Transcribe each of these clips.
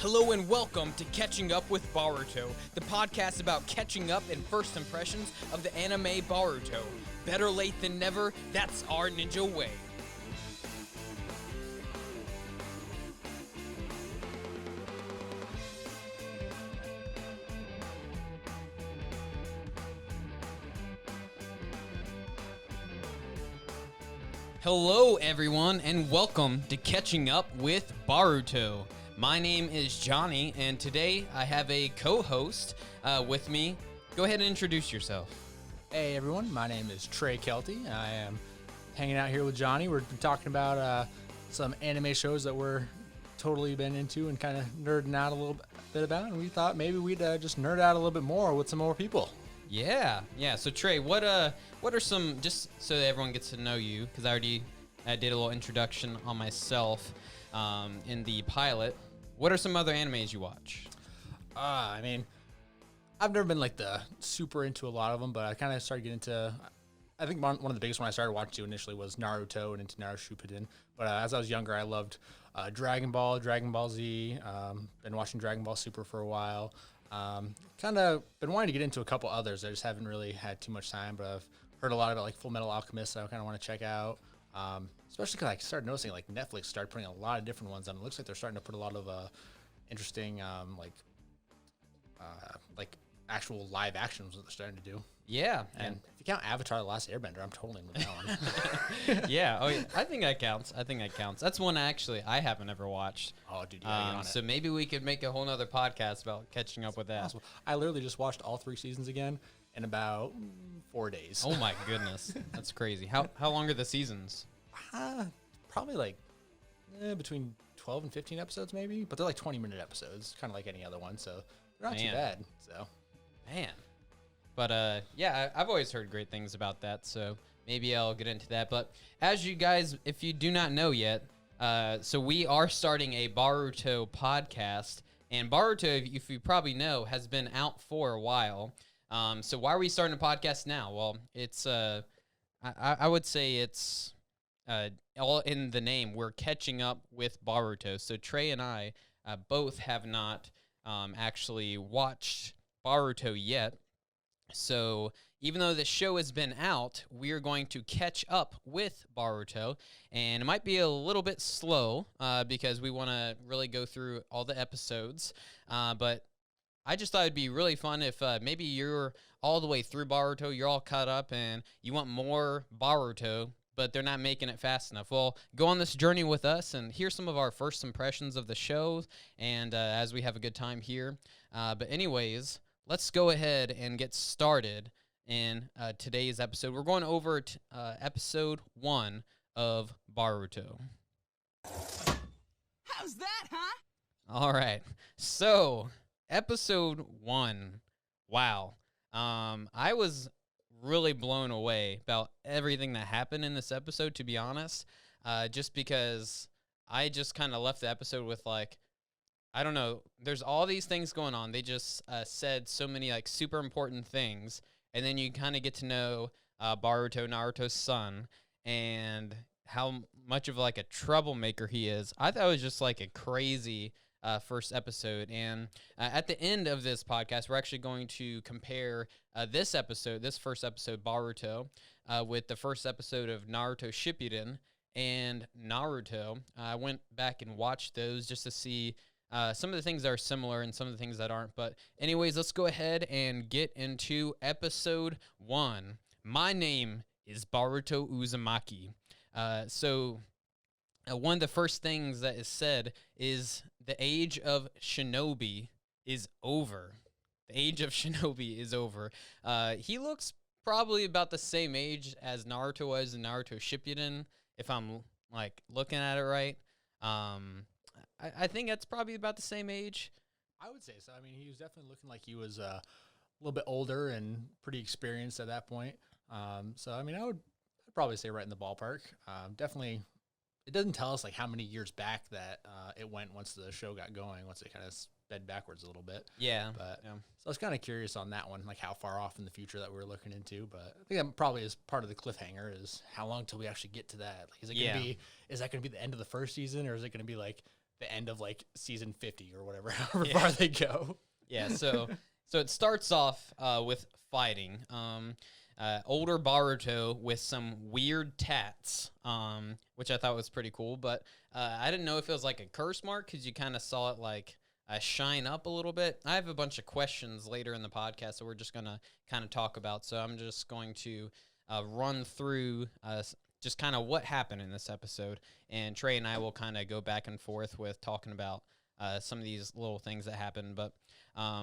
Hello and welcome to Catching Up with Boruto, the podcast about catching up and first impressions of the anime Boruto. Better late than never, that's our ninja way. Hello everyone and welcome to Catching Up with Boruto. My name is Johnny, and today I have a co-host with me. Go ahead and introduce yourself. Hey everyone, my name is Trey Kelty. I am hanging out here with Johnny. We're talking about some anime shows that we're totally been into and kind of nerding out a little bit about, and we thought maybe we'd just nerd out a little bit more with some more people. Yeah. So Trey, what are some, just so that everyone gets to know you, because I did a little introduction on myself in the pilot. What are some other animes you watch? I mean, I've never been like the super into a lot of them, but I kind of started getting into. I think one of the biggest ones I started watching initially was Naruto and into Naruto Shippuden. But as I was younger, I loved Dragon Ball, Dragon Ball Z. Been watching Dragon Ball Super for a while. Kind of been wanting to get into a couple others. I just haven't really had too much time, but I've heard a lot about like Full Metal Alchemist. So I kind of want to check out. Especially because I started noticing like Netflix started putting a lot of different ones on. It looks like they're starting to put a lot of interesting like actual live actions that they're starting to do. Yeah, and if you count Avatar: The Last Airbender, I'm totally in with that one. Yeah, I think that counts. That's one actually I haven't ever watched. Oh, dude, you gotta get on it. So maybe we could make a whole nother podcast about catching up with that. Possible. I literally just watched all 3 seasons again in about 4 days. Oh my goodness, that's crazy. How long are the seasons? Probably like between 12 and 15 episodes maybe, but they're like 20-minute episodes, kind of like any other one, so they're not too bad. So, man. But yeah, I've always heard great things about that, so maybe I'll get into that. But as you guys, if you do not know yet, so we are starting a Boruto podcast, and Boruto, if you probably know, has been out for a while. So why are we starting a podcast now? Well, it's I would say it's all in the name. We're catching up with Boruto. So Trey and I both have not actually watched Boruto yet. So even though the show has been out, we are going to catch up with Boruto. And it might be a little bit slow because we want to really go through all the episodes. But I just thought it'd be really fun if maybe you're all the way through Boruto, you're all caught up, and you want more Boruto, but they're not making it fast enough. Well, go on this journey with us and hear some of our first impressions of the show, and as we have a good time here. But anyways, let's go ahead and get started in today's episode. We're going over to episode 1 of Boruto. How's that, huh? All right, so episode 1. Wow. I was really blown away about everything that happened in this episode, to be honest, just because I just kind of left the episode with like, I don't know, there's all these things going on. They just said so many like super important things, and then you kind of get to know Boruto, Naruto's son, and how much of like a troublemaker he is. I thought it was just like a crazy first episode, and at the end of this podcast, we're actually going to compare this first episode, Boruto, with the first episode of Naruto Shippuden and Naruto. I went back and watched those just to see some of the things that are similar and some of the things that aren't. But anyways, let's go ahead and get into episode 1. My name is Boruto Uzumaki. One of the first things that is said is the age of shinobi is over. The age of shinobi is over. He looks probably about the same age as Naruto was in Naruto Shippuden, if I'm like looking at it right. I think that's probably about the same age. I would say so. I mean, he was definitely looking like he was a little bit older and pretty experienced at that point. So, I mean, I'd probably say right in the ballpark. Definitely, it doesn't tell us like how many years back that it went once the show got going, once it kind of sped backwards a little bit. Yeah. But so I was kind of curious on that one, like how far off in the future that we were looking into. But I think that probably is part of the cliffhanger is how long till we actually get to that. Like, is that going to be the end of the first season, or is it going to be like the end of like season 50 or whatever, however far they go. Yeah, so it starts off with fighting. Older Boruto with some weird tats, which I thought was pretty cool. But I didn't know if it was like a curse mark because you kind of saw it like shine up a little bit. I have a bunch of questions later in the podcast that we're just going to kind of talk about. So I'm just going to run through just kind of what happened in this episode. And Trey and I will kind of go back and forth with talking about some of these little things that happened. But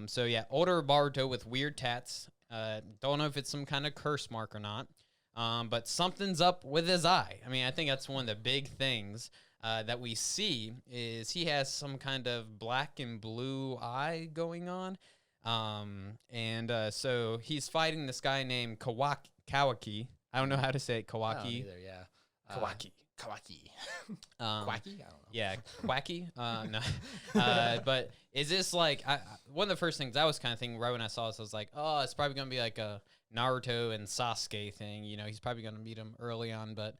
so yeah, older Boruto with weird tats. Don't know if it's some kind of curse mark or not. But something's up with his eye. I mean, I think that's one of the big things that we see is he has some kind of black and blue eye going on. So he's fighting this guy named Kawaki. I don't know how to say it. Kawaki. I don't either, yeah. Kawaki. Quacky. I don't know. Yeah, Quacky. No. But is this like one of the first things I was kind of thinking right when I saw this? I was like, oh, it's probably gonna be like a Naruto and Sasuke thing. You know, he's probably gonna meet him early on. But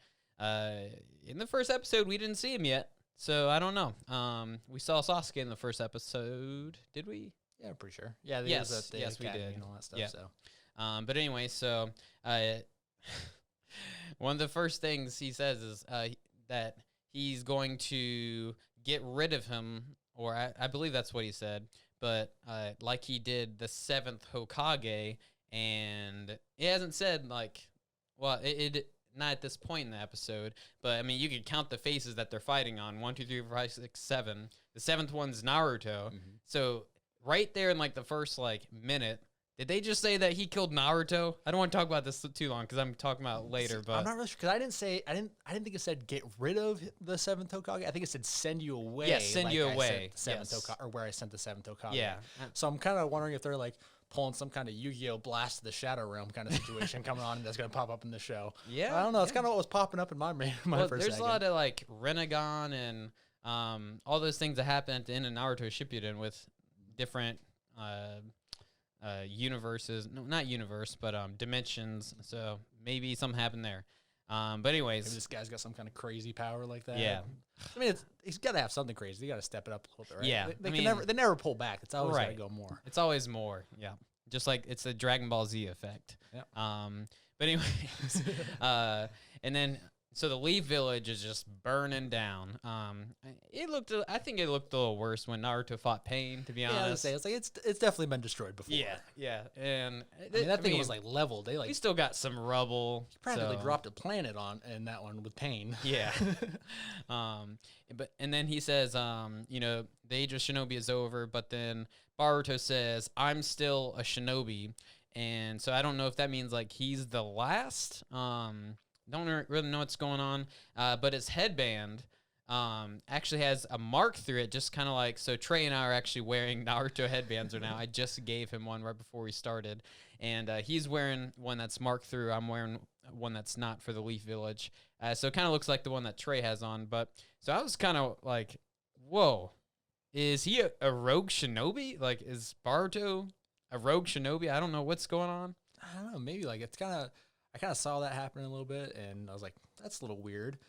in the first episode, we didn't see him yet, so I don't know. We saw Sasuke in the first episode, did we? Yeah, I'm pretty sure. Yeah, yes, we did. And all that stuff. Yeah. So, but anyway, so one of the first things he says is that he's going to get rid of him, or I believe that's what he said, but like he did the 7th Hokage, and it hasn't said, like, well, it not at this point in the episode, but, I mean, you could count the faces that they're fighting on, 1, 2, 3, 4, 5, 6, 7. The 7th one's Naruto, so right there in, like, the first, like, minute, did they just say that he killed Naruto? I don't want to talk about this too long because I'm talking about it later. But I'm not really sure because I didn't think it said get rid of the 7th Hokage. I think it said send you away. Yeah, send you away. The 7th Hokage, or where I sent the 7th Hokage. Yeah. So I'm kind of wondering if they're like pulling some kind of Yu-Gi-Oh! Blast to the Shadow Realm kind of situation coming on that's going to pop up in the show. Yeah. I don't know. It's kind of what was popping up in my mind for a second. There's a lot of like Rinnegan and all those things that happen at the end of Naruto Shippuden with different universes, no, not universe, but dimensions. So maybe something happened there. But anyways, maybe this guy's got some kind of crazy power like that. Yeah, I mean, he's got to have something crazy. They got to step it up a little bit, right? Yeah, they never pull back. It's always got to go more. It's always more. Yeah, just like it's the Dragon Ball Z effect. Yeah. But anyways, and then. So the Leaf Village is just burning down. I think it looked a little worse when Naruto fought Pain. To be honest, yeah, I was say it's like it's definitely been destroyed before. Yeah, and that thing was like leveled. They like we still got some rubble. Practically dropped a planet on in that one with Pain. Yeah, and then he says, the age of Shinobi is over. But then Boruto says, "I'm still a Shinobi," and so I don't know if that means like he's the last. Don't really know what's going on, but his headband actually has a mark through it, just kind of like, so Trey and I are actually wearing Naruto headbands right now. I just gave him one right before we started, and he's wearing one that's marked through. I'm wearing one that's not for the Leaf Village, so it kind of looks like the one that Trey has on, but so I was kind of like, whoa, is he a rogue shinobi? Like, is Boruto a rogue shinobi? I don't know what's going on. I don't know, maybe like it's kind of... I kind of saw that happening a little bit, and I was like, that's a little weird.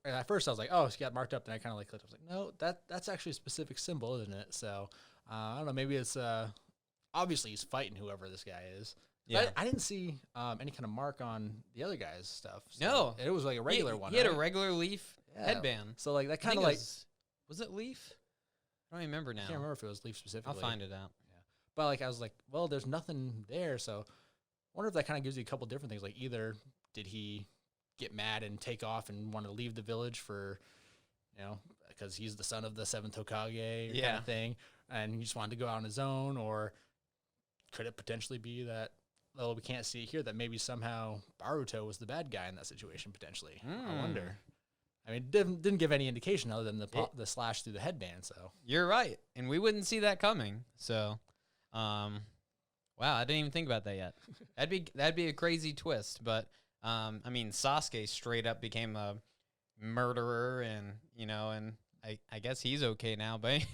At first, I was like, oh, she got marked up, and I kind of like clicked. I was like, no, that's actually a specific symbol, isn't it? So, I don't know, maybe it's, obviously he's fighting whoever this guy is. Yeah. I didn't see any kind of mark on the other guy's stuff. So no. It was like a regular one. He had a regular Leaf headband. So, like, that kind of like... Was it Leaf? I don't remember now. I can't remember if it was Leaf specifically. I'll find it out. Yeah. But, like, I was like, well, there's nothing there, so... I wonder if that kind of gives you a couple different things. Like, either did he get mad and take off and want to leave the village for, because he's the son of the 7th Hokage kind of thing, and he just wanted to go out on his own, or could it potentially be that, well, we can't see it here, that maybe somehow Boruto was the bad guy in that situation, potentially? I wonder. I mean, it didn't give any indication other than the slash through the headband, so. You're right, and we wouldn't see that coming, so... Wow, I didn't even think about that yet. That'd be a crazy twist, but I mean, Sasuke straight up became a murderer, and and I guess he's okay now. But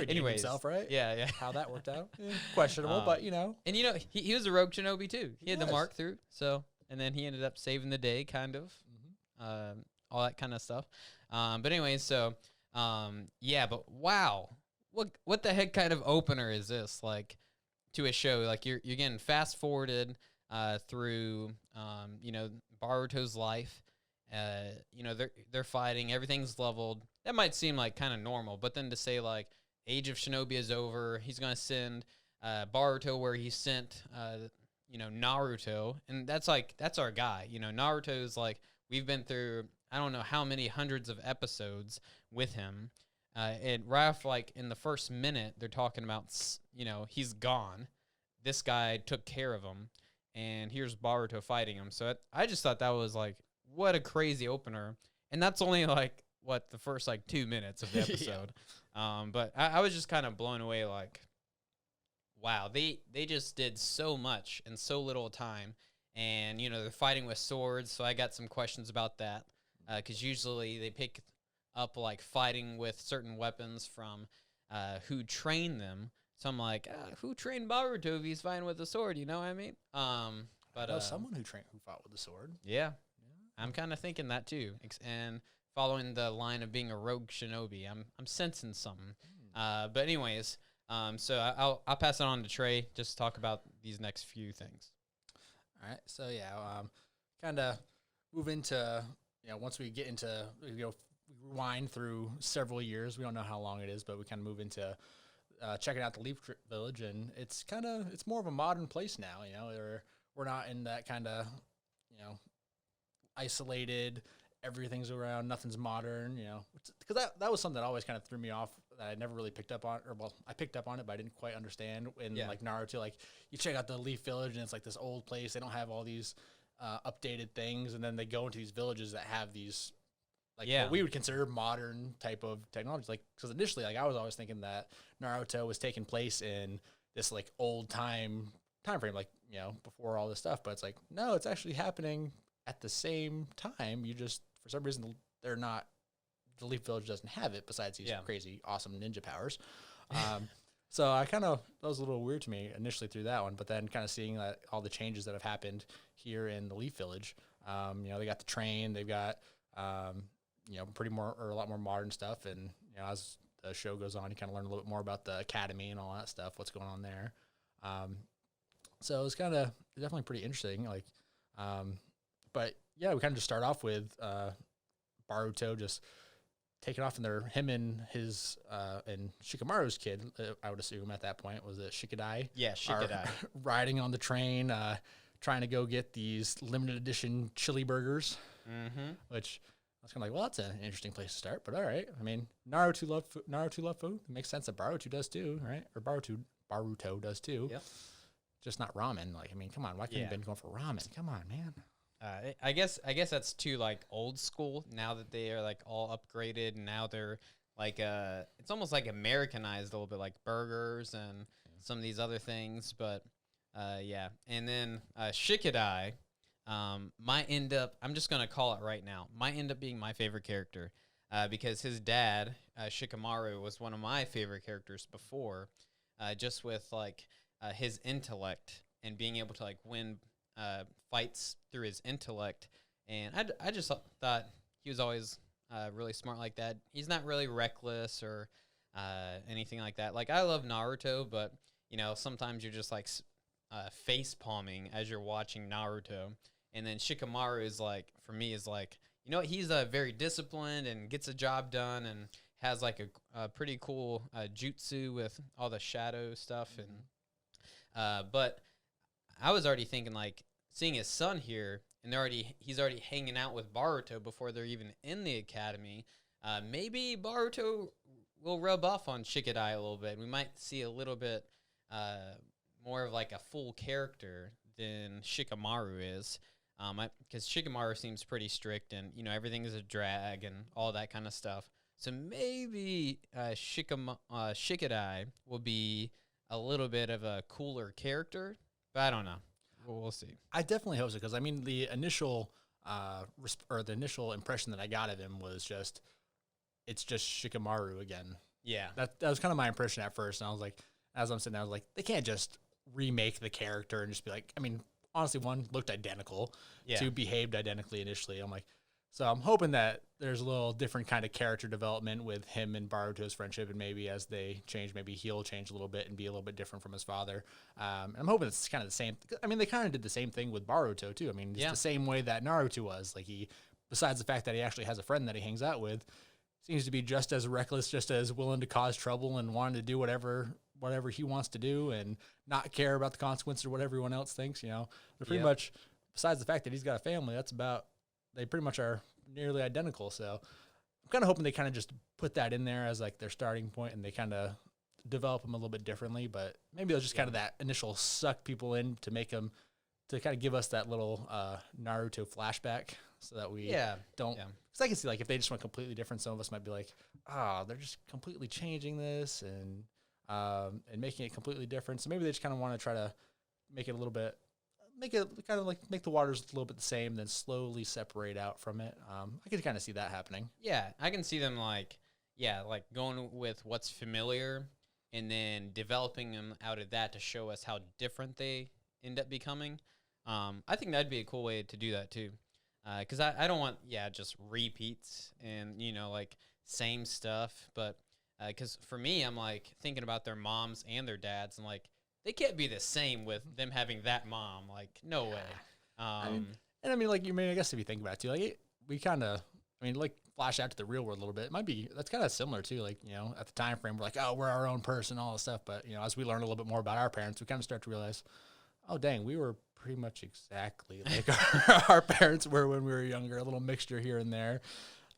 anyways, himself, right? Yeah. How that worked out, questionable, but And he was a rogue shinobi too. He had the mark through, so and then he ended up saving the day, kind of, all that kind of stuff. But anyways, so Yeah, but wow, what the heck kind of opener is this? Like to a show, like you're getting fast forwarded through Baruto's life. They're fighting, everything's leveled. That might seem like kind of normal, but then to say like Age of Shinobi is over, he's gonna send Boruto where he sent Naruto, and that's our guy. Naruto is like, we've been through I don't know how many hundreds of episodes with him. And right off, like in the first minute, they're talking about, he's gone. This guy took care of him, and here's Boruto fighting him. So I just thought that was like, what a crazy opener. And that's only like, the first like 2 minutes of the episode. But I was just kind of blown away, like, wow, they just did so much in so little time. And, they're fighting with swords, so I got some questions about that. Because usually they pick up like fighting with certain weapons from who train them. So I'm like, who trained Boruto if he's fighting with a sword? You know what I mean? But someone who fought with a sword. Yeah, I'm kind of thinking that too. And following the line of being a rogue shinobi, I'm sensing something. But anyways, so I'll pass it on to Trey just to talk about these next few things. All right. So yeah, kind of move into once we get into we rewind through several years. We don't know how long it is, but we kind of move into checking out the Leaf Village, and it's more of a modern place now. We're not in that kind of isolated. Everything's around, nothing's modern. Because that was something that always kind of threw me off, that I never really picked up on, I picked up on it, but I didn't quite understand. Like Naruto, like you check out the Leaf Village, and it's like this old place. They don't have all these updated things, and then they go into these villages that have these what we would consider modern type of technology. Like, because initially, like I was always thinking that Naruto was taking place in this like old time frame, like before all this stuff. But it's like, no, it's actually happening at the same time. You just, for some reason, they're not. The Leaf Village doesn't have it besides these crazy, awesome ninja powers. So that was a little weird to me initially through that one, but then kind of seeing that all the changes that have happened here in the Leaf Village. They got the train, they've got a lot more modern stuff, and as the show goes on, you kind of learn a little bit more about the academy and all that stuff, what's going on there. So it was definitely pretty interesting. But yeah, we kind of just start off with Boruto just taking off, and him and his and Shikamaru's kid, I would assume at that point, was it Shikadai? Yeah, Shikadai. Riding on the train, trying to go get these limited edition chili burgers, which I was kind of like, well, that's an interesting place to start, but all right. I mean, Naruto love food. It makes sense that Boruto does too, right? Or Boruto does too. Yep. Just not ramen. Like, I mean, come on, why couldn't you been going for ramen? Come on, man. I guess that's too like old school. Now that they are like all upgraded, and now they're like it's almost like Americanized a little bit, like burgers and some of these other things. But and then Shikadai might end up. I'm just gonna call it right now. Might end up being my favorite character because his dad Shikamaru was one of my favorite characters before, just with like his intellect and being able to like win fights through his intellect. And I just thought he was always really smart like that. He's not really reckless or anything like that. Like, I love Naruto, but sometimes you're just like face palming as you're watching Naruto. And then Shikamaru is like, for me, is like, he's very disciplined and gets a job done and has like a pretty cool jutsu with all the shadow stuff. And but I was already thinking, like, seeing his son here, and he's already hanging out with Boruto before they're even in the academy. Maybe Boruto will rub off on Shikadai a little bit. We might see a little bit more of like a full character than Shikamaru is, because Shikamaru seems pretty strict, and everything is a drag and all that kind of stuff. So maybe Shikadai will be a little bit of a cooler character, but I don't know. We'll see. I definitely hope so, because I mean the initial impression that I got of him was it's just Shikamaru again. Yeah, that was kind of my impression at first, and I was like, as I'm sitting there, I was like, they can't just remake the character and just be like, I mean, honestly, one looked identical, two behaved identically initially. I'm like, So I'm hoping that there's a little different kind of character development with him and Baruto's friendship, and maybe as they change, maybe he'll change a little bit and be a little bit different from his father. I'm hoping it's kind of the same. I mean, they kind of did the same thing with Baruto too. I mean, it's the same way that Naruto was. Like besides the fact that he actually has a friend that he hangs out with, seems to be just as reckless, just as willing to cause trouble and wanting to do whatever he wants to do and not care about the consequences or what everyone else thinks. They're pretty much, besides the fact that he's got a family, they pretty much are nearly identical. So I'm kind of hoping they kind of just put that in there as like their starting point, and they kind of develop them a little bit differently. But maybe they'll just kind of that initial suck people in to make them, to kind of give us that little Naruto flashback, so that we don't. Because I can see, like, if they just went completely different, some of us might be like, they're just completely changing this and making it completely different. So maybe they just kind of want to try to make it a little bit, make the waters a little bit the same, then slowly separate out from it. I could kind of see that happening. Yeah, I can see them like going with what's familiar and then developing them out of that to show us how different they end up becoming. I think that'd be a cool way to do that too. Because I don't want, just repeats and, like same stuff. But because for me, I'm like thinking about their moms and their dads, and like they can't be the same with them having that mom. Like, no way. I guess if you think about it too, like we kind of, like flash out to the real world a little bit. It might be, that's kind of similar too. Like, at the time frame, we're like, oh, we're our own person, all this stuff. But, as we learn a little bit more about our parents, we kind of start to realize, oh, dang, we were pretty much exactly like our parents were when we were younger. A little mixture here and there,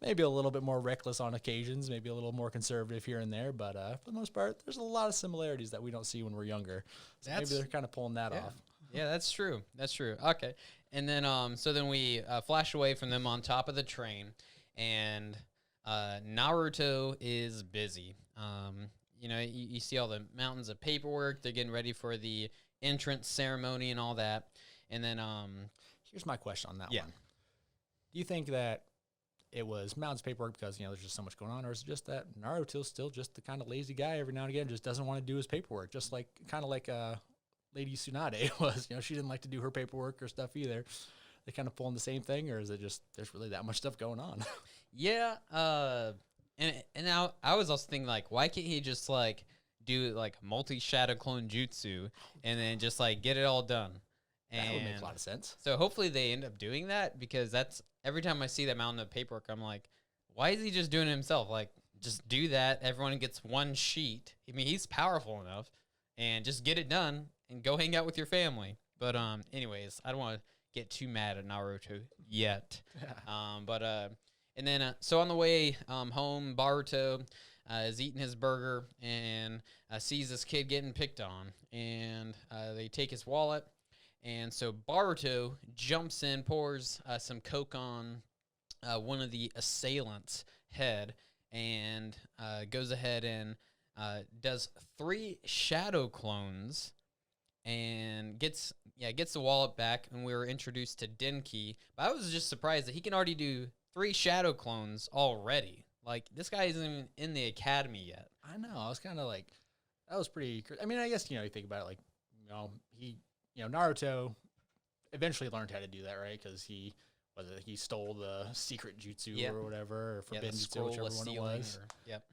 maybe a little bit more reckless on occasions, maybe a little more conservative here and there. But for the most part, there's a lot of similarities that we don't see when we're younger. So maybe they're kind of pulling that off. Yeah, that's true. That's true. Okay. And then, so then we flash away from them on top of the train, and Naruto is busy. You see all the mountains of paperwork. They're getting ready for the entrance ceremony and all that. And then here's my question on that one. Do you think that it was mountains of paperwork because there's just so much going on, or is it just that Naruto's still just the kind of lazy guy every now and again, just doesn't want to do his paperwork, just like Lady Tsunade was? She didn't like to do her paperwork or stuff either. They kind of pulling the same thing, or is it just there's really that much stuff going on? And now I was also thinking, like, why can't he just like do like multi-shadow clone jutsu and then just like get it all done? And that would make a lot of sense. So hopefully they end up doing that, because that's every time I see that mountain of paperwork, I'm like, why is he just doing it himself? Like, just do that. Everyone gets one sheet. I mean, he's powerful enough, and just get it done and go hang out with your family. But anyways, I don't want to get too mad at Naruto yet. And then so on the way home, Boruto is eating his burger and sees this kid getting picked on, and they take his wallet, and so Boruto jumps in, pours some Coke on one of the assailants' head, and goes ahead and does 3 shadow clones, and gets the wallet back. And we were introduced to Denki, but I was just surprised that he can already do 3 shadow clones already. Like, this guy isn't even in the academy yet. I know. I was kind of like, that was pretty. I mean, I guess you think about it, like, Naruto eventually learned how to do that, right? Because he stole the secret jutsu or whatever, or forbidden jutsu, whichever one it was.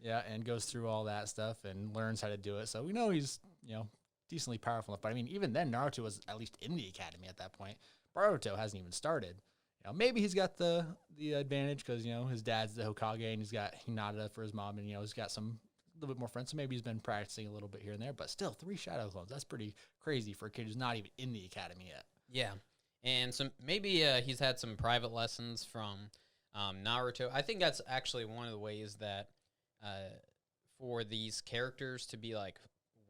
And goes through all that stuff and learns how to do it. So we know he's decently powerful enough. But I mean, even then, Naruto was at least in the academy at that point. Boruto hasn't even started. Maybe he's got the advantage because his dad's the Hokage, and he's got Hinata for his mom, and he's got a little bit more friends. So maybe he's been practicing a little bit here and there. But still, 3 shadow clones. That's pretty crazy for a kid who's not even in the academy yet. Yeah. And so maybe he's had some private lessons from Naruto. I think that's actually one of the ways that for these characters to be like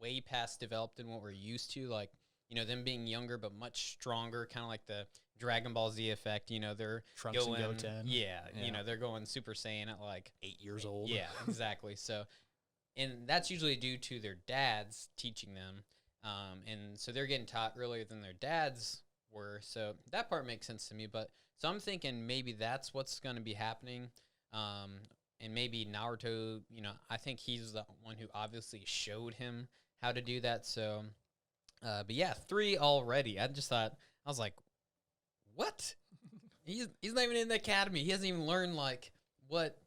way past developed than what we're used to, like, them being younger but much stronger, kind of like the Dragon Ball Z effect. They're Trunks going, and Goten. They're going Super Saiyan at like 8 years old. Yeah, exactly. So, and that's usually due to their dads teaching them, and so they're getting taught earlier than their dads were. So that part makes sense to me. But so I'm thinking maybe that's what's going to be happening. And maybe Naruto, I think he's the one who obviously showed him how to do that. So, but yeah, 3 already. I just thought, I was like, what? He's not even in the academy. He hasn't even learned like what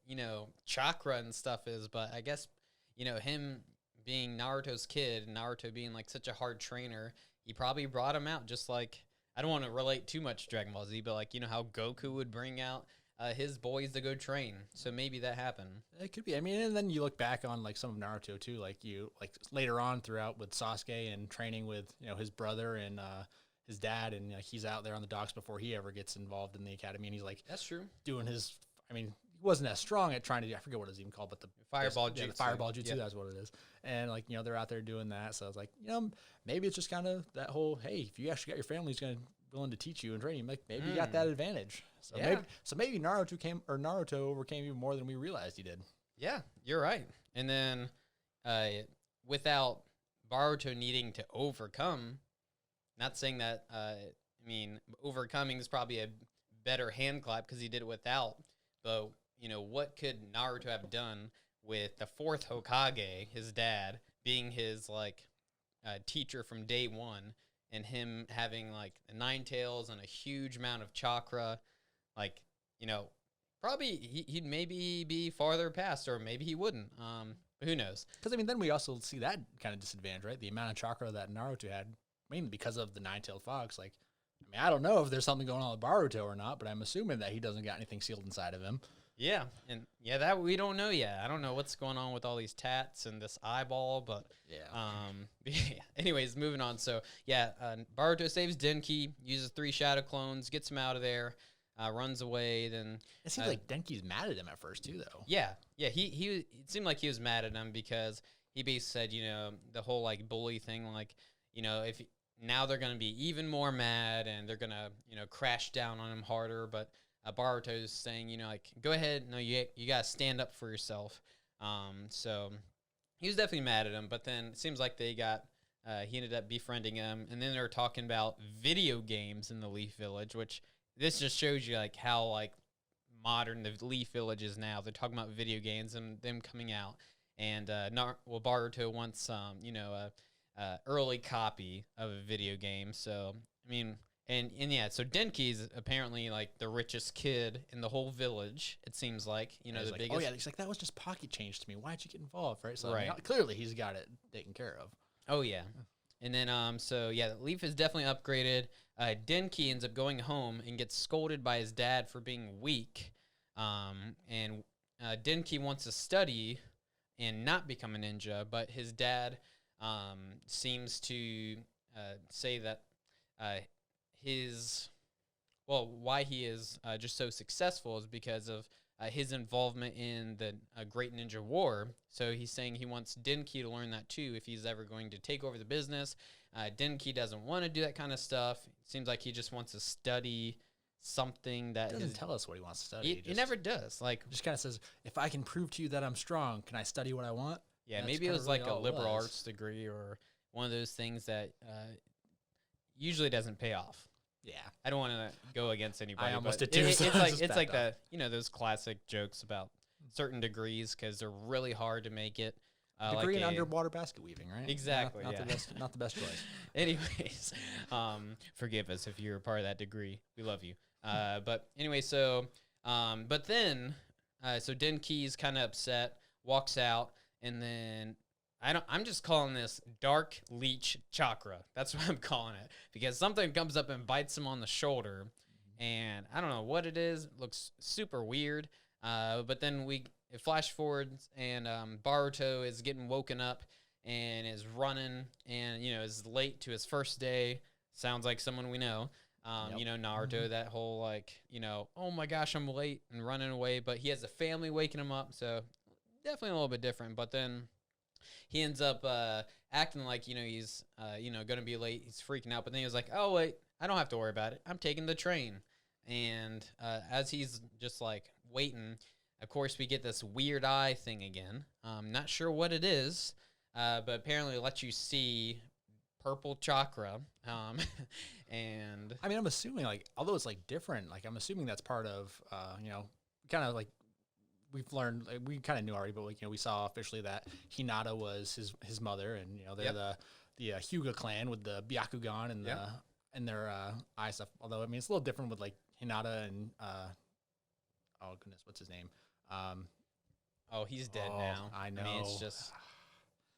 chakra and stuff is. But I guess him being Naruto's kid, and Naruto being like such a hard trainer, he probably brought him out just like, I don't want to relate too much to Dragon Ball Z, but like how Goku would bring out his boys to go train. So maybe that happened. It could be. I mean, and then you look back on like some of Naruto too, like later on throughout with Sasuke and training with his brother and his dad, and he's out there on the docks before he ever gets involved in the academy, and he's like, that's true, doing his. I mean, he wasn't as strong at trying to do, I forget what it's even called, but the fireball jutsu. The fireball jutsu, that's what it is. And like they're out there doing that, so I was like, maybe it's just kind of that whole, hey, if you actually got your family who's going to willing to teach you and train you, like maybe you got that advantage. So maybe Naruto overcame you more than we realized he did. Yeah, you're right. And then without Boruto needing to overcome, not saying that overcoming is probably a better hand clap because he did it without, but what could Naruto have done with the fourth Hokage, his dad, being his teacher from day one, and him having like 9 tails and a huge amount of chakra, probably he'd maybe be farther past, or maybe he wouldn't. But who knows? Because then we also see that kind of disadvantage, right? The amount of chakra that Naruto had, mainly because of the 9-tailed fox. I don't know if there's something going on with Boruto or not, but I'm assuming that he doesn't got anything sealed inside of him. Yeah, and that we don't know yet. I don't know what's going on with all these tats and this eyeball, but anyways, moving on. So Boruto saves Denki, uses 3 shadow clones, gets him out of there, runs away. Then it seems like Denki's mad at him at first too, though. Yeah. He it seemed like he was mad at him because he basically said, the whole bully thing, if now they're gonna be even more mad and they're gonna crash down on him harder, but. Boruto's saying, go ahead. No, you got to stand up for yourself. So he was definitely mad at him, but then it seems like he ended up befriending him. And then they're talking about video games in the Leaf Village, which this just shows you how modern the Leaf Village is now. They're talking about video games and them coming out. And Boruto wants early copy of a video game. So, so Denki's apparently the richest kid in the whole village. It seems like the biggest. Oh yeah, he's like, that was just pocket change to me. Why'd you get involved, right? So clearly he's got it taken care of. Oh yeah, and then Leaf is definitely upgraded. Denki ends up going home and gets scolded by his dad for being weak. And Denki wants to study and not become a ninja, but his dad seems to say that. Why he is just so successful is because of his involvement in the Great Ninja War. So he's saying he wants Denki to learn that too if he's ever going to take over the business. Denki doesn't want to do that kind of stuff. It seems like he just wants to study something that doesn't tell us what he wants to study. He never does. Just kind of says, if I can prove to you that I'm strong, can I study what I want? Yeah, maybe it was really a liberal arts degree or one of those things that usually doesn't pay off. Yeah, I don't want to go against anybody. I almost did too. It's like the those classic jokes about certain degrees because they're really hard to make it. Degree in underwater basket weaving, right? Exactly. Not the best choice. Anyways, forgive us if you're a part of that degree. We love you. But anyway, so Denki's kind of upset, walks out, and then. I'm just calling this Dark Leech Chakra. That's what I'm calling it. Because something comes up and bites him on the shoulder. And I don't know what it is. It looks super weird. But then it flash forwards and Boruto is getting woken up and is running and, is late to his first day. Sounds like someone we know. Naruto, that whole oh my gosh, I'm late and running away. But he has a family waking him up. So definitely a little bit different. But then... he ends up acting like, he's, going to be late. He's freaking out. But then he was like, oh, wait, I don't have to worry about it. I'm taking the train. And as he's just, waiting, of course, we get this weird eye thing again. Not sure what it is, but apparently it lets you see purple chakra. And... I'm assuming, although it's, different, I'm assuming that's part of, kind of, we've learned, we kind of knew already, but we saw officially that Hinata was his mother, and they're the Hyuga clan with the Byakugan and their eye stuff. Although it's a little different with Hinata and oh goodness, what's his name? Oh, he's dead now. I know. I mean, it's just.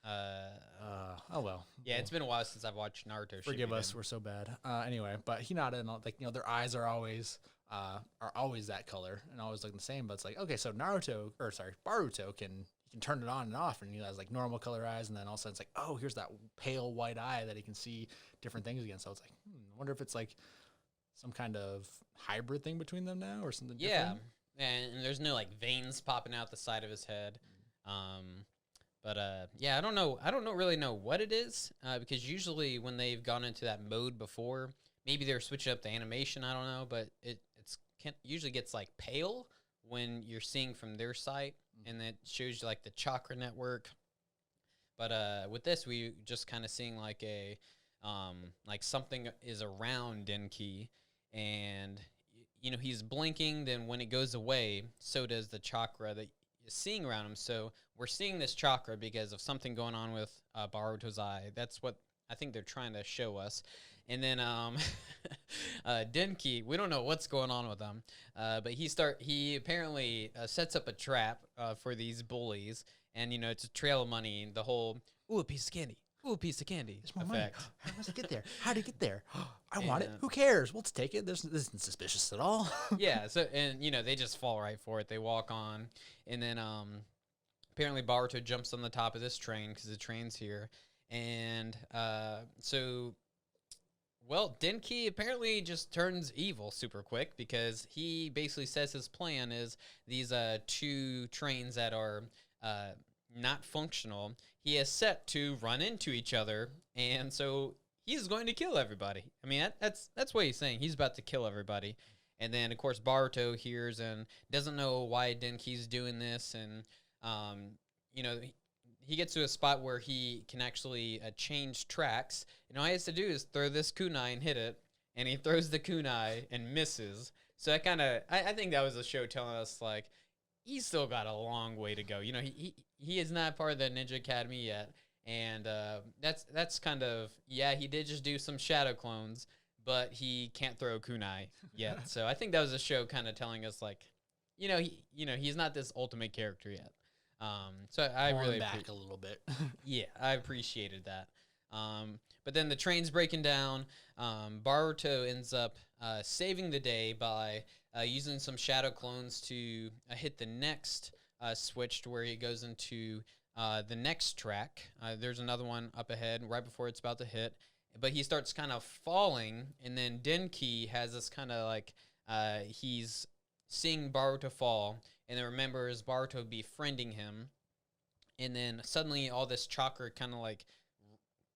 Oh well. Yeah, it's been a while since I've watched Naruto. Forgive Shippuden. us, we're so bad. Anyway, but Hinata and all, like, their eyes are always that color and always looking the same. But it's like, okay, so Boruto can turn it on and off, and he has like normal color eyes, and then all of a sudden it's like, oh, here's that pale white eye that he can see different things again. So it's like, I wonder if it's like some kind of hybrid thing between them now or something. Yeah, different. and there's no like veins popping out the side of his head. But yeah, I don't really know what it is, because usually when they've gone into that mode before, maybe they're switching up the animation. I don't know, but usually gets like pale when you're seeing from their site, and it shows you like the chakra network. But with this, we just kind of seeing like a like something is around Denki, and he's blinking. Then when it goes away, so does the chakra that you're seeing around him. So we're seeing this chakra because of something going on with Baruto's eye. That's what I think they're trying to show us. And then Denki, we don't know what's going on with him, but he apparently sets up a trap for these bullies, and it's a trail of money. The whole a piece of candy, a piece of candy It's my effect. money. How does it get there? How did it get there? I want it. Who cares? Let's take it. This isn't suspicious at all. Yeah. So they just fall right for it. They walk on, and then apparently Baruto jumps on the top of this train because the train's here, and well, Denki apparently just turns evil super quick because he basically says his plan is these 2 trains that are not functional, he is set to run into each other, and so he's going to kill everybody. I mean, that's what he's saying. He's about to kill everybody. And then, of course, Baruto hears and doesn't know why Denki's doing this, and he gets to a spot where he can actually change tracks. And all he has to do is throw this kunai and hit it, and he throws the kunai and misses. So that I think that was a show telling us, like, he's still got a long way to go. He is not part of the Ninja Academy yet, and that's kind of, he did just do some shadow clones, but he can't throw kunai yet. So I think that was a show kind of telling us, like, he's not this ultimate character yet. So I really back a little bit. Yeah, I appreciated that. But then the train's breaking down. Baruto ends up saving the day by using some shadow clones to hit the next switch to where he goes into the next track. There's another one up ahead right before it's about to hit. But he starts kind of falling, and then Denki has this kind of like he's seeing Baruto fall, and then remembers Baruto befriending him, and then suddenly all this chakra kind of like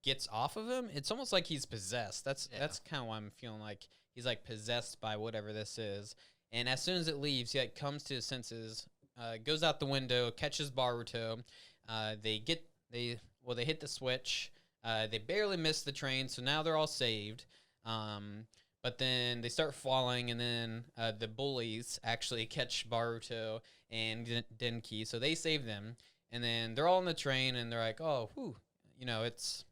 gets off of him. It's almost like he's possessed. That's kind of why I'm feeling like he's like possessed by whatever this is. And as soon as it leaves, he like comes to his senses, goes out the window, catches Baruto. They hit the switch. They barely miss the train, so now they're all saved. But then they start falling, and then the bullies actually catch Baruto and Denki, so they save them. And then they're all on the train, and they're like, oh, whew, it's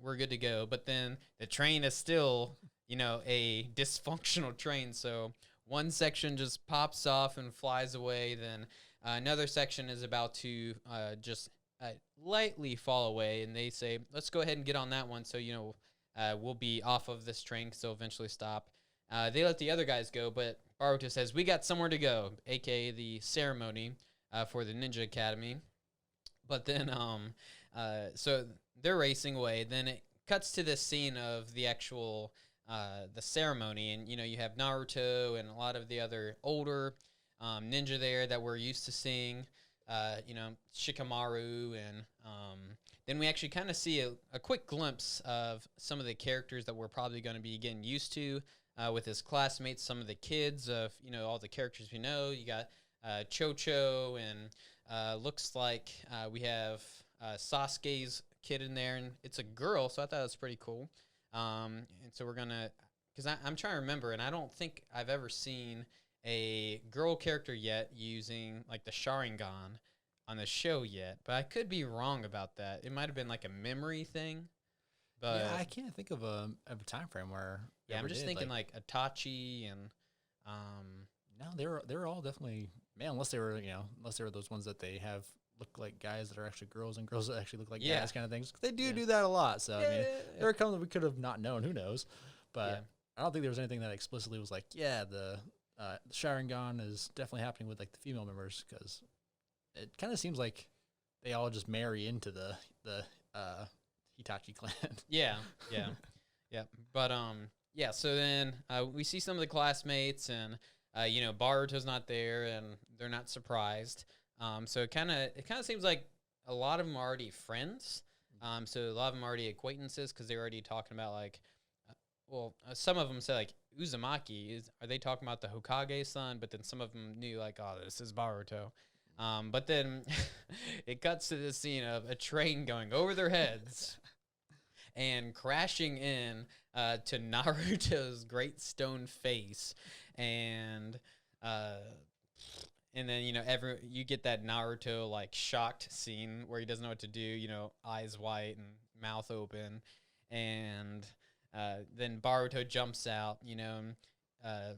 we're good to go. But then the train is still, a dysfunctional train. So one section just pops off and flies away. Then another section is about to just lightly fall away, and they say, let's go ahead and get on that one. So, we'll be off of this train because they'll eventually stop. They let the other guys go, but Baruto says, we got somewhere to go, a.k.a. the ceremony for the Ninja Academy. But then, so they're racing away. Then it cuts to this scene of the actual, the ceremony. And, you have Naruto and a lot of the other older ninja there that we're used to seeing. Shikamaru, and then we actually kind of see a quick glimpse of some of the characters that we're probably going to be getting used to with his classmates, some of the kids of, all the characters we know. You got Chocho, and looks like we have Sasuke's kid in there, and it's a girl, so I thought it was pretty cool. And so we're going to, because I'm trying to remember, and I don't think I've ever seen a girl character yet using like the Sharingan on the show yet, but I could be wrong about that. It might have been like a memory thing, but I can't think of a time frame where. Yeah, I'm just thinking like Itachi and No, they're all definitely man. Unless they were those ones that they have look like guys that are actually girls and girls that actually look like guys kind of things. They do that a lot. So I mean, there are some that we could have not known. Who knows? But I don't think there was anything that explicitly was like, the Sharingan is definitely happening with like the female members, because it kind of seems like they all just marry into the Hitachi clan. Yeah. But so then we see some of the classmates, and Baruto's not there, and they're not surprised. So it kind of seems like a lot of them are already friends. So a lot of them are already acquaintances, because they're already talking about like, some of them say like Uzumaki are they talking about the Hokage son? But then some of them knew like, oh, this is Boruto. But then it cuts to this scene of a train going over their heads and crashing in to Naruto's great stone face, and then you get that Naruto like shocked scene where he doesn't know what to do, eyes white and mouth open, and then Baruto jumps out, and I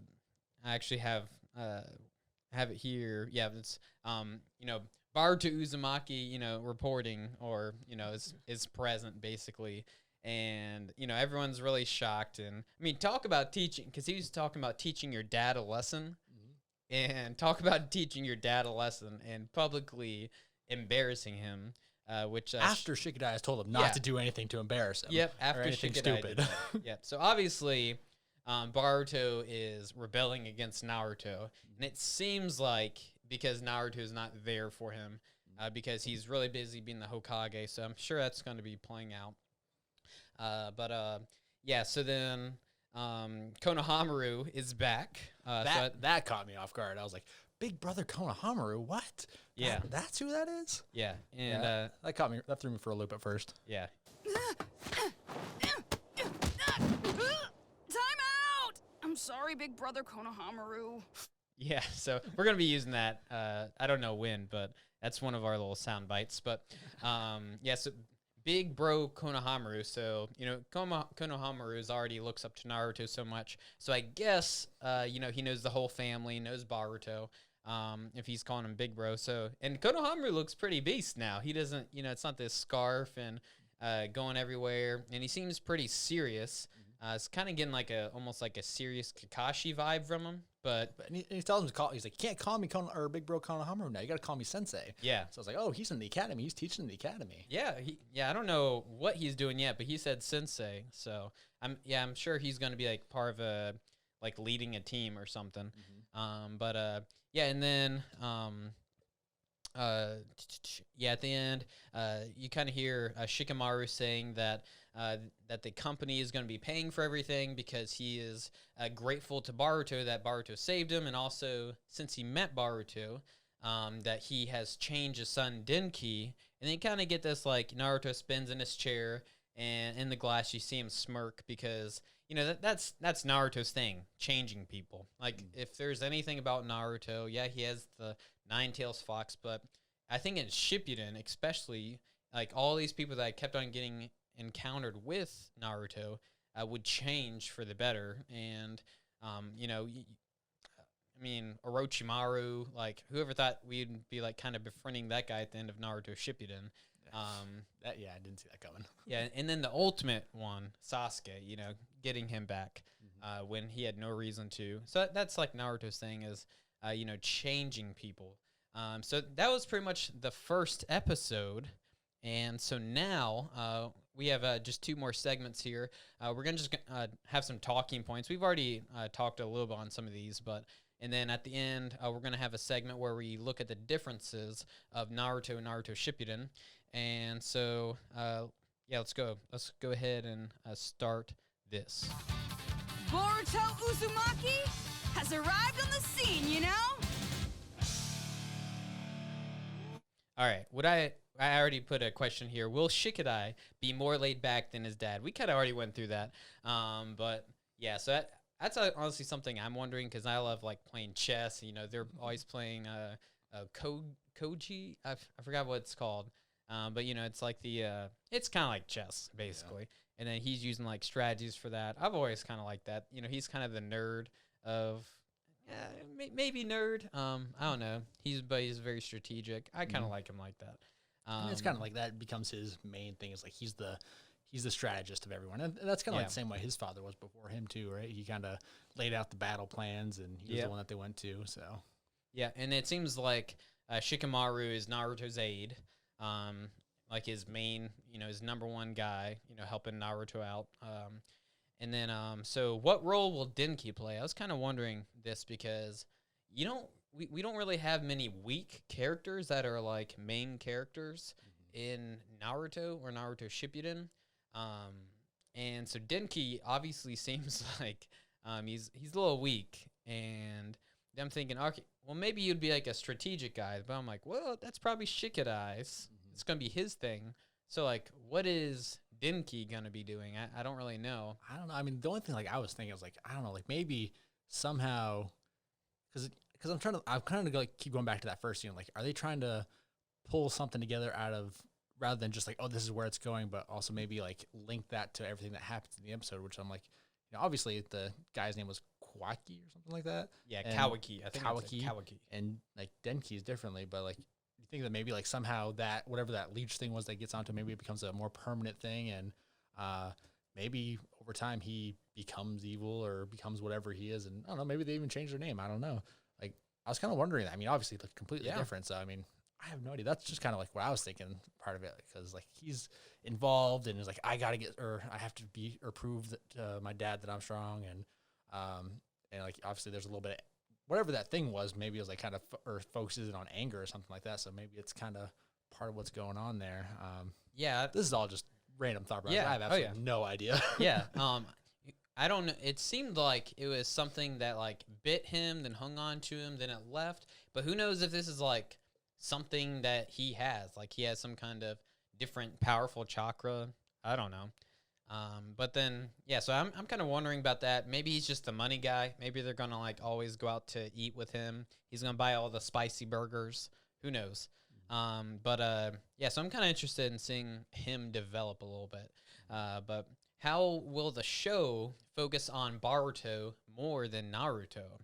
actually have it here. Yeah, it's Baruto Uzumaki, reporting, or is present basically, and everyone's really shocked. And I mean, talk about teaching, because he was talking about teaching your dad a lesson, and talk about teaching your dad a lesson and publicly embarrassing him. Which after Shikadai has told him not to do anything to embarrass him. Yep, after anything Shikadai stupid. Yep. So obviously, Boruto is rebelling against Naruto, and it seems like because Naruto is not there for him, because he's really busy being the Hokage. So I'm sure that's going to be playing out. So then Konohamaru is back. That caught me off guard. I was like, Big Brother Konohamaru, what? Yeah. That's who that is? Yeah. And that threw me for a loop at first. Yeah. Time out! I'm sorry, Big Brother Konohamaru. Yeah, so we're going to be using that. I don't know when, but that's one of our little sound bites. But so Big Bro Konohamaru. So, Konohamaru already looks up to Naruto so much. So I guess, he knows the whole family, knows Baruto, if he's calling him Big Bro. So, and Konohamaru looks pretty beast now. He doesn't, it's not this scarf and going everywhere. And he seems pretty serious. It's kind of getting like almost like a serious Kakashi vibe from him. But he tells him to call. He's like, you can't call me Big Bro Konohamaru now. You got to call me Sensei. Yeah. So I was like, oh, he's in the academy. He's teaching in the academy. Yeah. I don't know what he's doing yet, but he said Sensei. So I'm sure he's going to be like part of a like leading a team or something. And then at the end, you kind of hear Shikamaru saying that the company is going to be paying for everything because he is grateful to Baruto that Baruto saved him, and also since he met Baruto, that he has changed his son Denki. And then you kind of get this like Naruto spins in his chair, and in the glass you see him smirk because that's Naruto's thing, changing people. Like if there's anything about Naruto, he has the Nine-Tails Fox, but I think in Shippuden especially, like all these people that I kept on getting encountered with Naruto would change for the better. And Orochimaru, like whoever thought we'd be like kind of befriending that guy at the end of Naruto Shippuden. I didn't see that coming. And then the ultimate one, Sasuke, getting him back when he had no reason to. So that's like Naruto's thing is changing people. So that was pretty much the first episode. And so now we have just two more segments here. We're going to just have some talking points. We've already talked a little bit on some of these, and then at the end, we're going to have a segment where we look at the differences of Naruto and Naruto Shippuden. And so, let's go. Let's go ahead and start this. Boruto Uzumaki has arrived on the scene, All right, I already put a question here. Will Shikadai be more laid back than his dad? We kind of already went through that. So that's honestly something I'm wondering, because I love like playing chess. They're always playing Koji. I forgot what it's called. It's like it's kind of like chess basically. Yeah. And then he's using like strategies for that. I've always kind of liked that. He's kind of the nerd of, maybe nerd. I don't know. He's very strategic. I kind of like him like that. And it's kind of like that becomes his main thing. Is like he's the strategist of everyone, and that's kind of like the same way his father was before him too, right? He kind of laid out the battle plans, and he was the one that they went to. So yeah, and it seems like Shikamaru is Naruto's aide, like his main, his number one guy, helping Naruto out. And then so what role will Denki play? I was kind of wondering this because we don't really have many weak characters that are like main characters in Naruto or Naruto Shippuden. And so Denki obviously seems like he's a little weak, and I'm thinking, okay, well maybe you'd be like a strategic guy, but I'm like, well, that's probably Shikadai's. It's gonna be his thing. So like, what is Denki gonna be doing? I don't really know. I don't know. I mean, the only thing like I was thinking was like, I don't know, like maybe somehow, because I'm kind of like keep going back to that first scene. Like, are they trying to pull something together out of, rather than just like, oh, this is where it's going, but also maybe like link that to everything that happens in the episode, which I'm like, obviously the guy's name was Kawaki or something like that. Yeah, Kawaki. I think Kawaki. And like Denki's differently, but like you think that maybe like somehow that whatever that leech thing was that gets onto, maybe it becomes a more permanent thing, and maybe over time he becomes evil or becomes whatever he is, and I don't know, maybe they even change their name. I don't know. Like I was kind of wondering that. I mean, obviously it's completely different. So I mean, I have no idea. That's just kind of like what I was thinking, part of it, because like he's involved and is like, I have to be or prove that my dad that I'm strong, and like obviously there's a little bit of whatever that thing was. Maybe it was like kind of or focuses it on anger or something like that. So maybe it's kind of part of what's going on there. This is all just random thought process. I have absolutely no idea. I don't know. It seemed like it was something that like bit him, then hung on to him, then it left. But who knows if this is like something that he has, like he has some kind of different powerful chakra. I don't know. But then, so I'm kind of wondering about that. Maybe he's just the money guy. Maybe they're going to like always go out to eat with him. He's going to buy all the spicy burgers. Who knows? So I'm kind of interested in seeing him develop a little bit. But how will the show focus on Boruto more than Naruto?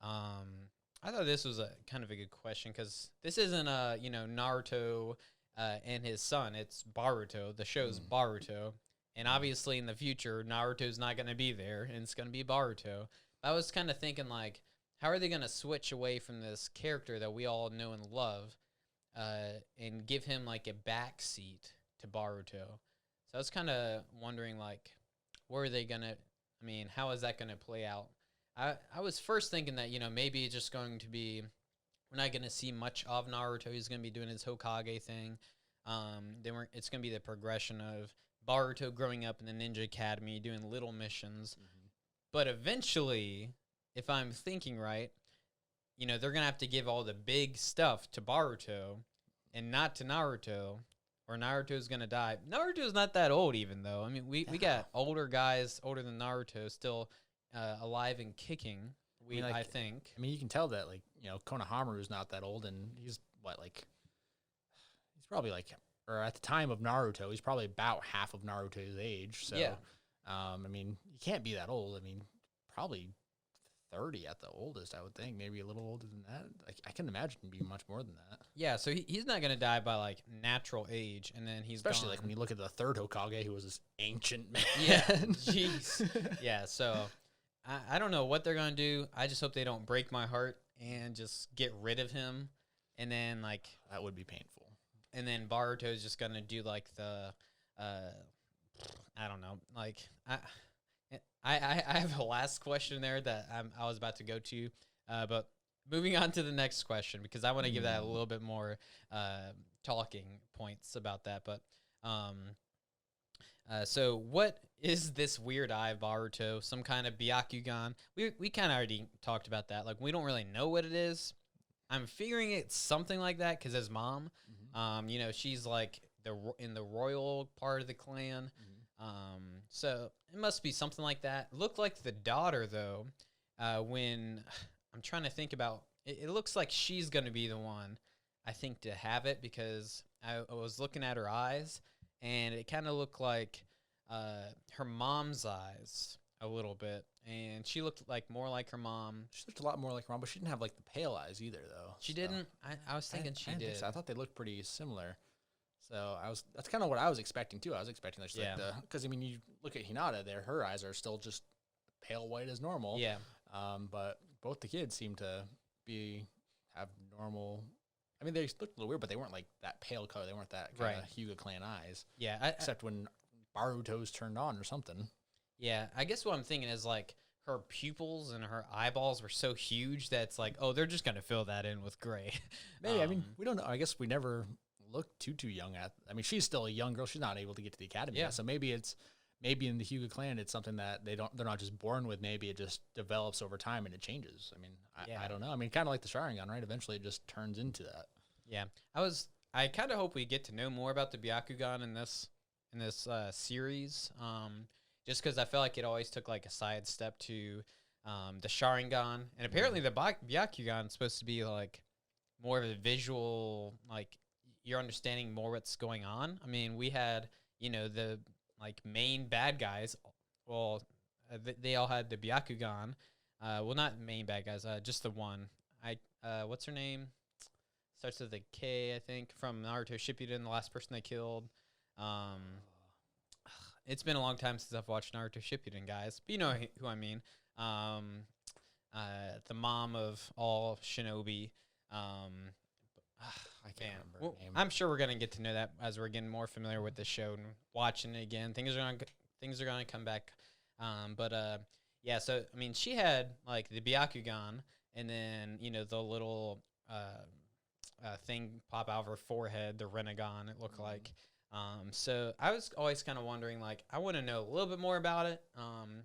I thought this was a kind of a good question, because this isn't Naruto and his son. It's Boruto. The show's Boruto, and obviously in the future Naruto's not going to be there, and it's going to be Boruto. I was kind of thinking like, how are they going to switch away from this character that we all know and love, and give him like a backseat to Boruto? So I was kind of wondering like, where are they going to? I mean, how is that going to play out? I was first thinking that, maybe it's just going to be, we're not going to see much of Naruto. He's going to be doing his Hokage thing. It's going to be the progression of Boruto growing up in the Ninja Academy, doing little missions. But eventually, if I'm thinking right, they're going to have to give all the big stuff to Boruto and not to Naruto, or Naruto's going to die. Naruto's not that old even, though. I mean, we got older guys, older than Naruto, still alive and kicking. I think. I mean, you can tell that, like, Konohamaru's not that old, and he's he's probably like, or at the time of Naruto, he's probably about half of Naruto's age. So, I mean, you can't be that old. I mean, probably 30 at the oldest, I would think. Maybe a little older than that. Like, I can imagine it'd be much more than that. Yeah, so he's not going to die by, like, natural age, and then he's especially, gone. like, when you look at the third Hokage, who was this ancient man. Yeah, jeez. Yeah, so I don't know what they're going to do. I just hope they don't break my heart and just get rid of him, and then, like... That would be painful. And then Boruto's just going to do, like, the... I don't know. Like, I have a last question there that I was about to go to, but moving on to the next question, because I want to give that a little bit more talking points about that. But so what is this weird eye of Boruto? Some kind of Byakugan? We kind of already talked about that. Like, we don't really know what it is. I'm figuring it's something like that because his mom, she's like in the royal part of the clan. So it must be something like that. Looked like the daughter, though, when I'm trying to think about it, looks like she's going to be the one, I think, to have it, because I was looking at her eyes, and it kind of looked like her mom's eyes a little bit, and she looked like more like her mom. She looked a lot more like her mom, but she didn't have like the pale eyes either, though. She so. didn't. I was thinking she I didn't did. think so. I thought they looked pretty similar. So that's kind of what I was expecting too. I was expecting like, because I mean, you look at Hinata there, her eyes are still just pale white as normal. Yeah. But both the kids seem to have normal. I mean, they looked a little weird, but they weren't like that pale color. They weren't that kind of Hyuga clan eyes. Yeah. Except when Baruto's turned on or something. Yeah. I guess what I'm thinking is like her pupils and her eyeballs were so huge that it's like, oh, they're just gonna fill that in with gray. Maybe. I mean, we don't know. I guess we never looked too young at. I mean, she's still a young girl. She's not able to get to the academy yet. So maybe in the Hyuga clan, it's something that they're not just born with. Maybe it just develops over time and it changes. I mean, I don't know. I mean, kind of like the Sharingan, right? Eventually, it just turns into that. Yeah, I kind of hope we get to know more about the Byakugan in this series. Just because I felt like it always took like a side step to the Sharingan, and apparently the Byakugan is supposed to be like more of a visual, like you're understanding more what's going on. I mean, we had the like main bad guys. Well, they all had the Byakugan. Well, not main bad guys. Just the one. What's her name? Starts with a K, I think, from Naruto Shippuden, the last person they killed. It's been a long time since I've watched Naruto Shippuden, guys. But you know who I mean. The mom of all shinobi. I can't remember her name. I'm sure we're gonna get to know that as we're getting more familiar with the show and watching it again. Things are gonna come back. Yeah. So I mean, she had like the Byakugan, and then the little thing pop out of her forehead, the Renegon. It looked like. So I was always kind of wondering, like, I want to know a little bit more about it.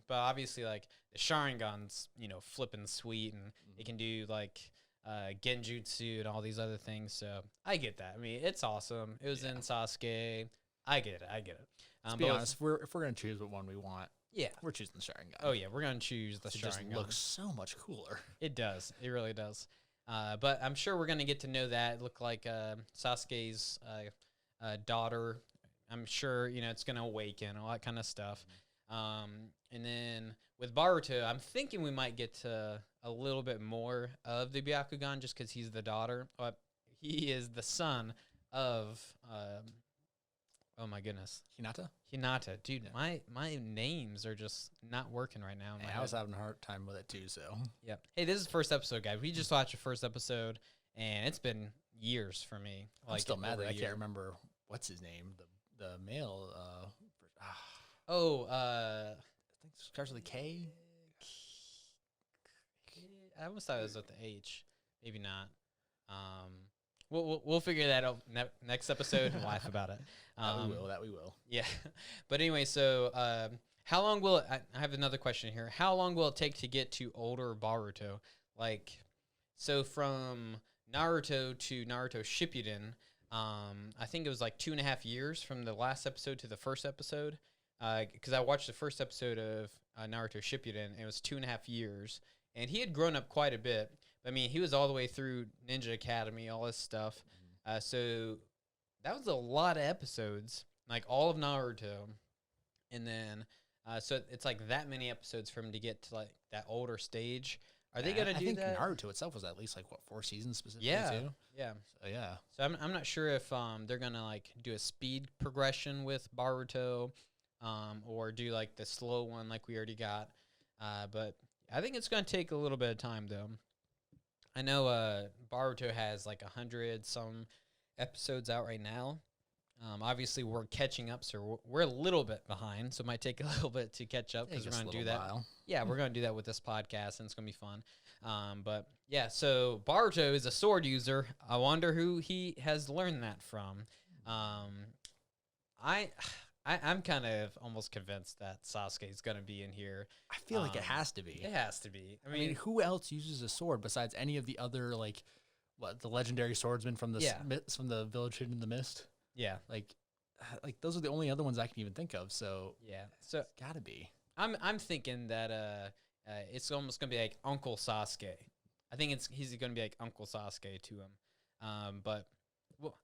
But obviously, like the Sharingan's, flipping sweet, and it can do like genjutsu and all these other things. So I get that. I mean, it's awesome. It was in Sasuke. I get it. To be honest, if we're gonna choose what one we want, yeah, we're choosing the Sharingan. Oh yeah, we're gonna choose the Sharingan. It just looks so much cooler. It does. It really does. But I'm sure we're gonna get to know that. It looked like Sasuke's daughter. I'm sure it's gonna awaken, all that kind of stuff. And then with Boruto, I'm thinking we might get to a little bit more of the Byakugan just because he's the daughter. He is the son of oh my goodness, Hinata, dude. Yeah. My names are just not working right now. I was having a hard time with it too. So yeah. Hey, this is the first episode, guys. We just watched the first episode, and it's been years for me. I'm still mad that I can't remember what's his name. The male. I think it starts with a K. I almost thought it was with the H. Maybe not. We'll figure that out next episode and laugh about it. That we will. Yeah. But anyway, so how long will it, I have another question here. How long will it take to get to older Boruto? Like, so from Naruto to Naruto Shippuden, I think it was like 2.5 years from the last episode to the first episode. Because I watched the first episode of Naruto Shippuden, and it was 2.5 years. And he had grown up quite a bit. I mean, he was all the way through Ninja Academy, all this stuff. So that was a lot of episodes, like all of Naruto. And then, so it's like that many episodes for him to get to like that older stage. Are they going to do that? I think Naruto itself was at least like, 4 seasons specifically too? Yeah. So, yeah. So I'm not sure if they're going to like do a speed progression with Boruto or do like the slow one like we already got. But I think it's going to take a little bit of time though. I know Boruto has like 100 some episodes out right now. Obviously, we're catching up, so we're a little bit behind. So it might take a little bit to catch up because we're going to do that. Yeah, we're going to do that with this podcast, and it's going to be fun. But yeah, so Boruto is a sword user. I wonder who he has learned that from. I'm kind of almost convinced that Sasuke is going to be in here. I feel like it has to be. It has to be. I mean, who else uses a sword besides any of the other, like, the legendary swordsmen from the village hidden in the mist? Yeah. Like those are the only other ones I can even think of. So yeah, so it's gotta be. I'm thinking that it's almost gonna be like Uncle Sasuke. I think he's gonna be like Uncle Sasuke to him. But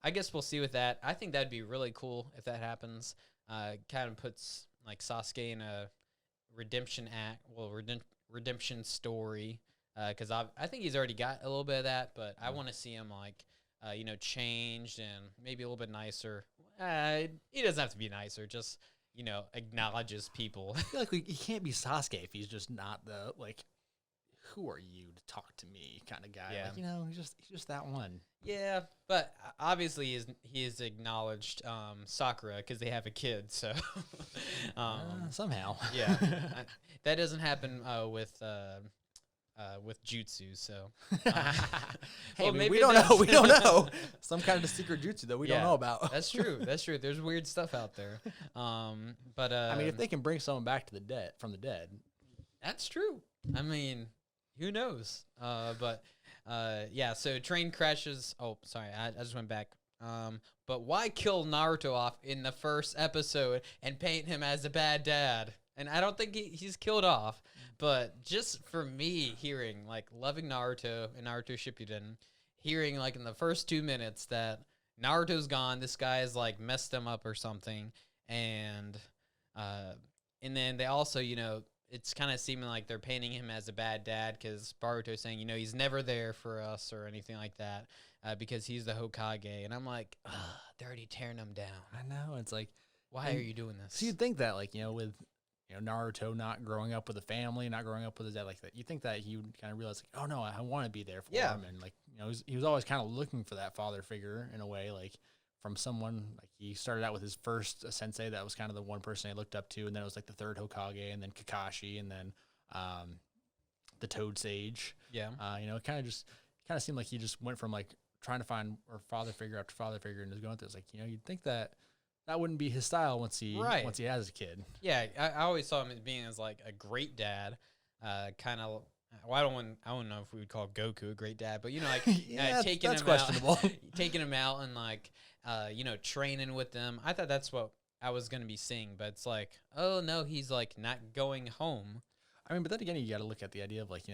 I guess we'll see with that. I think that'd be really cool if that happens. Kind of puts like Sasuke in a redemption redemption story. Because I think he's already got a little bit of that, but I want to see him like, changed and maybe a little bit nicer. He doesn't have to be nicer, just acknowledges people. I feel like he can't be Sasuke if he's just not the like, who are you to talk to me kind of guy. Yeah. Like, he's just that one. Yeah, but obviously he is acknowledged Sakura because they have a kid. So Somehow, yeah, that doesn't happen with jutsu. So hey, well, maybe we don't know. We don't know. Some kind of secret jutsu that we don't know about. That's true. That's true. There's weird stuff out there. But I mean, if they can bring someone back to from the dead, that's true. I mean, who knows? Yeah. So train crashes. Oh, sorry. I just went back. But why kill Naruto off in the first episode and paint him as a bad dad? And I don't think he's killed off, but just for me hearing, like, loving Naruto and Naruto Shippuden, hearing, like, in the first 2 minutes that Naruto's gone, this guy's, like, messed him up or something, and then they also, it's kind of seeming like they're painting him as a bad dad because Boruto's saying, he's never there for us or anything like that because he's the Hokage, and I'm like, they're already tearing him down. I know, it's like, why are you doing this? So you'd think that, like, with Naruto not growing up with a family, not growing up with his dad like that, you think that he would kind of realize, like, oh no, I want to be there for him, and like, he was always kind of looking for that father figure in a way, like from someone. Like, he started out with his first sensei that was kind of the one person he looked up to, and then it was like the third Hokage, and then Kakashi, and then the Toad Sage. Yeah. It kind of seemed like he just went from like trying to find or father figure after father figure and just going through. It's like, you'd think that wouldn't be his style once he has a kid. Yeah, I always saw him as being as like a great dad, kind of. Well, I don't know if we would call Goku a great dad, but like taking that's him questionable. out, taking him out and like training with them. I thought that's what I was gonna be seeing, but it's like, oh no, he's like not going home. I mean, but then again, you got to look at the idea of like,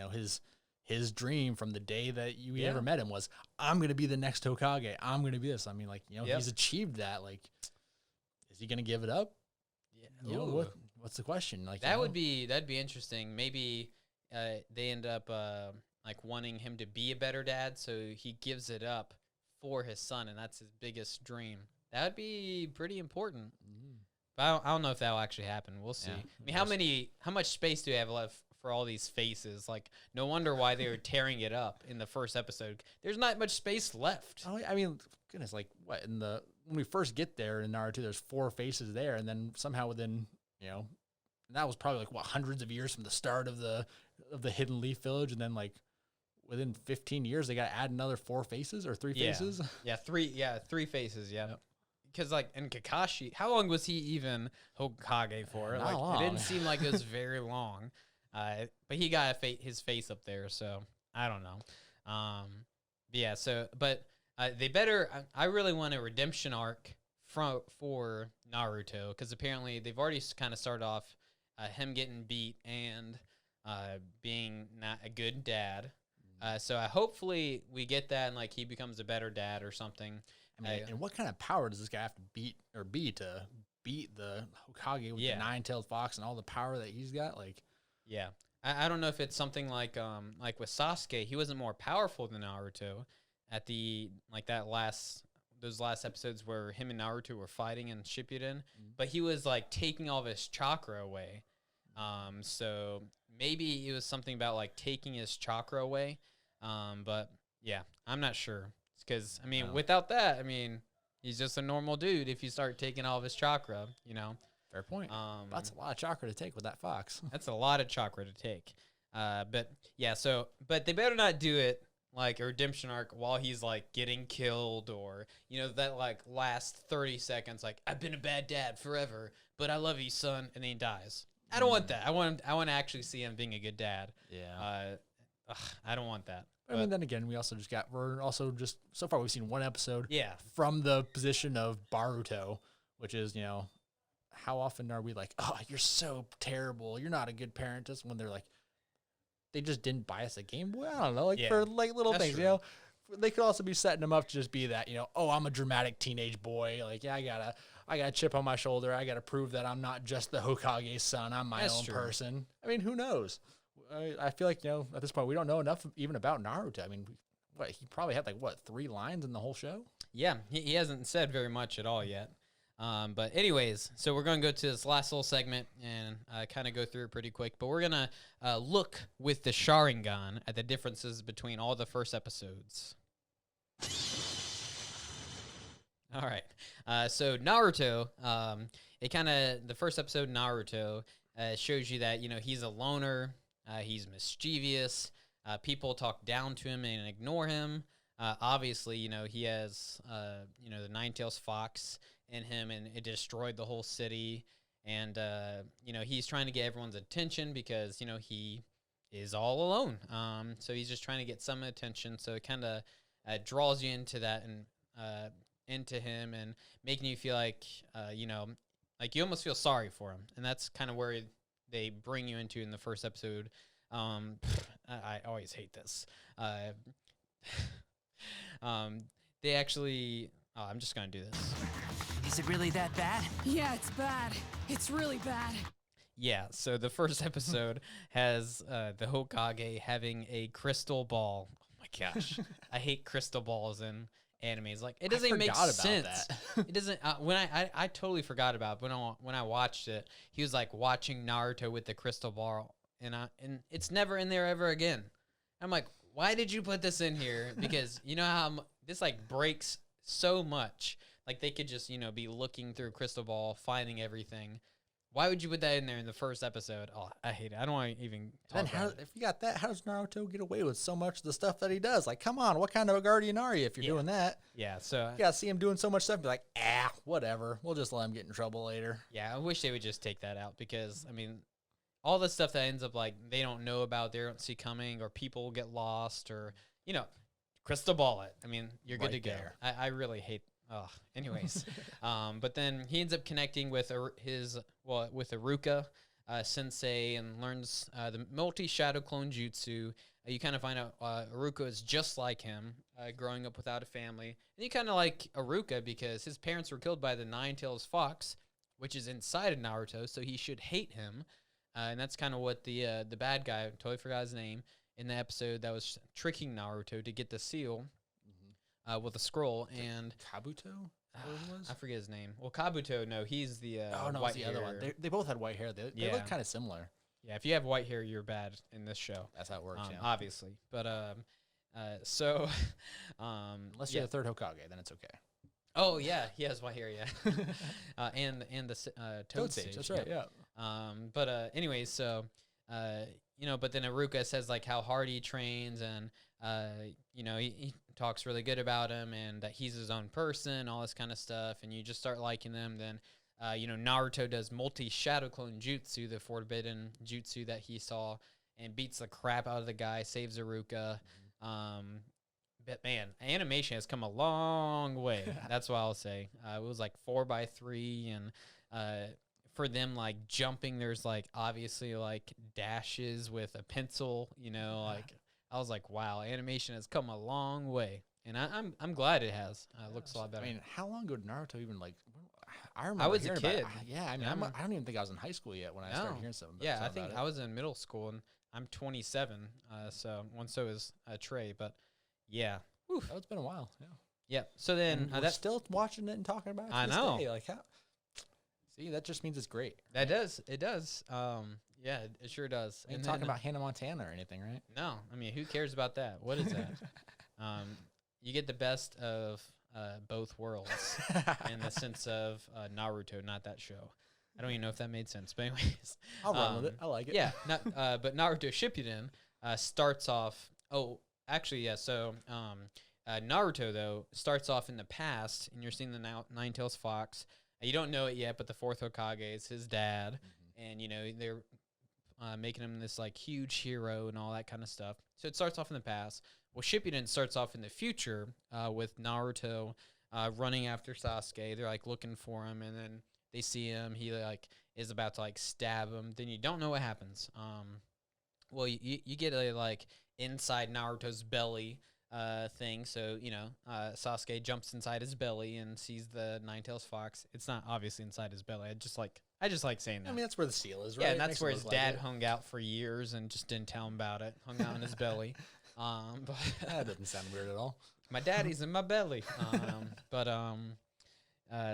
his dream from the day that you ever met him was, I'm gonna be the next Hokage. I'm gonna be this. I mean, like, he's achieved that. Like, is he gonna give it up? Yeah. What's the question? Like, that'd be interesting. Maybe they end up like wanting him to be a better dad, so he gives it up for his son, and that's his biggest dream. That would be pretty important. But I don't know if that'll actually happen. We'll see. Yeah, I mean, how much space do we have left for all these faces? Like, no wonder why they were tearing it up in the first episode. There's not much space left. Oh, I mean, goodness, like what when we first get there in Naruto, there's 4 faces there, and then somehow within, and that was probably like hundreds of years from the start of the Hidden Leaf Village, and then like within 15 years they got to add another 4 faces or 3 faces. Yeah, 3 faces. Yeah. Because like in Kakashi, how long was he even Hokage for? Not long. It didn't seem like it was very long. But he got his face up there, so I don't know. Yeah. So, but they better. I really want a redemption arc for Naruto, because apparently they've already kind of started off him getting beat and being not a good dad. So hopefully we get that, and like he becomes a better dad or something. I mean, and what kind of power does this guy have to be to beat the Hokage with the 9-tailed fox and all the power that he's got? Like, yeah, I don't know if it's something like with Sasuke, he wasn't more powerful than Naruto at those last episodes where him and Naruto were fighting in Shippuden, but he was like taking all of his chakra away. So maybe it was something about like taking his chakra away. But yeah, I'm not sure. Because, I mean, without that, I mean, he's just a normal dude if you start taking all of his chakra, Fair point. That's a lot of chakra to take with that fox. That's a lot of chakra to take. But, yeah, but they better not do it like a redemption arc while he's, like, getting killed, or, that, like, last 30 seconds, like, I've been a bad dad forever, but I love you, son, and then he dies. I don't want that. I want to actually see him being a good dad. Yeah. I don't want that. I mean, then again, we're also just, so far we've seen 1 episode Yeah. from the position of Boruto, which is, how often are we like, oh, you're so terrible, you're not a good parent, just when they're like, they just didn't buy us a Game Boy? I don't know, like for like little That's things, true. They could also be setting them up to just be that, oh, I'm a dramatic teenage boy, like, yeah, I got a chip on my shoulder. I got to prove that I'm not just the Hokage's son. I'm my own person. I mean, who knows? I feel like, at this point, we don't know enough even about Naruto. I mean, he probably had 3 lines in the whole show? Yeah, he hasn't said very much at all yet. But anyways, so we're going to go to this last little segment and kind of go through it pretty quick. But we're going to look with the Sharingan at the differences between all the first episodes. All right. So Naruto, the first episode, Naruto, shows you that, he's a loner. He's mischievous. People talk down to him and ignore him. Obviously, he has, the Nine-Tails Fox in him, and it destroyed the whole city. And, he's trying to get everyone's attention because, he is all alone. So he's just trying to get some attention. So it kind of draws you into that and into him and making you feel like, like you almost feel sorry for him. And that's kind of where they bring you into in the first episode. I always hate this. They actually... Oh, I'm just going to do this. Is it really that bad? Yeah, it's bad. It's really bad. Yeah, so the first episode has the Hokage having a crystal ball. Oh my gosh. I hate crystal balls in animes. Like, it doesn't make sense. It doesn't... when I totally forgot about it. When I watched it, he was like watching Naruto with the crystal ball, and it's never in there ever again. I'm like, why did you put this in here? Because you know how this breaks so much. Like, they could just, be looking through crystal ball, finding everything. Why would you put that in there in the first episode? Oh, I hate it. I don't want to even talk about it. If you got that, how does Naruto get away with so much of the stuff that he does? Like, come on, what kind of a guardian are you if you're doing that? Yeah, so... You got to see him doing so much stuff, be like, whatever. We'll just let him get in trouble later. Yeah, I wish they would just take that out because, all the stuff that ends up, they don't know about, they don't see coming, or people get lost, or, crystal ball it. You're good to go. I really hate... Oh, anyways. But then he ends up connecting with with Iruka sensei and learns the multi-shadow clone jutsu. You kind of find out Iruka is just like him, growing up without a family. And you kind of like Iruka because his parents were killed by the Nine-Tails Fox, which is inside of Naruto, so he should hate him. And that's kind of what the bad guy, I totally forgot his name, in the episode that was tricking Naruto to get the seal with a scroll. And Kabuto? I forget his name. Well, Kabuto, no, he's the white the other one. They both had white hair. They look kind of similar. Yeah, if you have white hair, you're bad in this show. That's how it works, obviously. But so unless you're the third Hokage, then it's okay. Oh yeah, he has white hair, yeah. And the Toad Sage. That's right, yeah. But anyways, so but then Iruka says how hard he trains, and he talks really good about him and that he's his own person, all this kind of stuff, and you just start liking them. Then Naruto does multi-shadow clone jutsu, the forbidden jutsu that he saw, and beats the crap out of the guy, saves Iruka. But man, animation has come a long way. That's what I'll say. It was 4:3, and for them jumping, there's obviously dashes with a pencil. I was like, wow, animation has come a long way, and I'm glad it has. It looks a lot better. How long ago did Naruto even I remember. I was a kid. I don't even think I was in high school yet when I started hearing something. Yeah, I think I was in middle school, and I'm 27. So is Trey, but. Yeah. Oh, it's been a while. Yeah. Yeah. So then we're still watching it and talking about it. I know. Day. How? See, that just means it's great. That does. It does. Yeah, it sure does. Ain't talking about Hannah Montana or anything, right? No. Who cares about that? What is that? You get the best of both worlds in the sense of Naruto, not that show. I don't even know if that made sense, but anyways. I'll run with it. I like it. Yeah. But Naruto Shippuden starts off. Oh. Actually, yeah, so Naruto, though, starts off in the past, and you're seeing the Nine-Tails Fox. You don't know it yet, but the fourth Hokage is his dad, and, they're making him this, huge hero and all that kind of stuff. So it starts off in the past. Well, Shippuden starts off in the future with Naruto running after Sasuke. They're, looking for him, and then they see him. He, is about to, stab him. Then you don't know what happens. Well, you get inside Naruto's belly, thing. So Sasuke jumps inside his belly and sees the Nine-Tails fox. It's not obviously inside his belly. I just like saying that. I mean, that's where the seal is, right? Yeah, and that's Makes where it his look like dad it. hung out for years and just didn't tell him about it. Hung out in his belly. But That doesn't sound weird at all. my daddy's in my belly.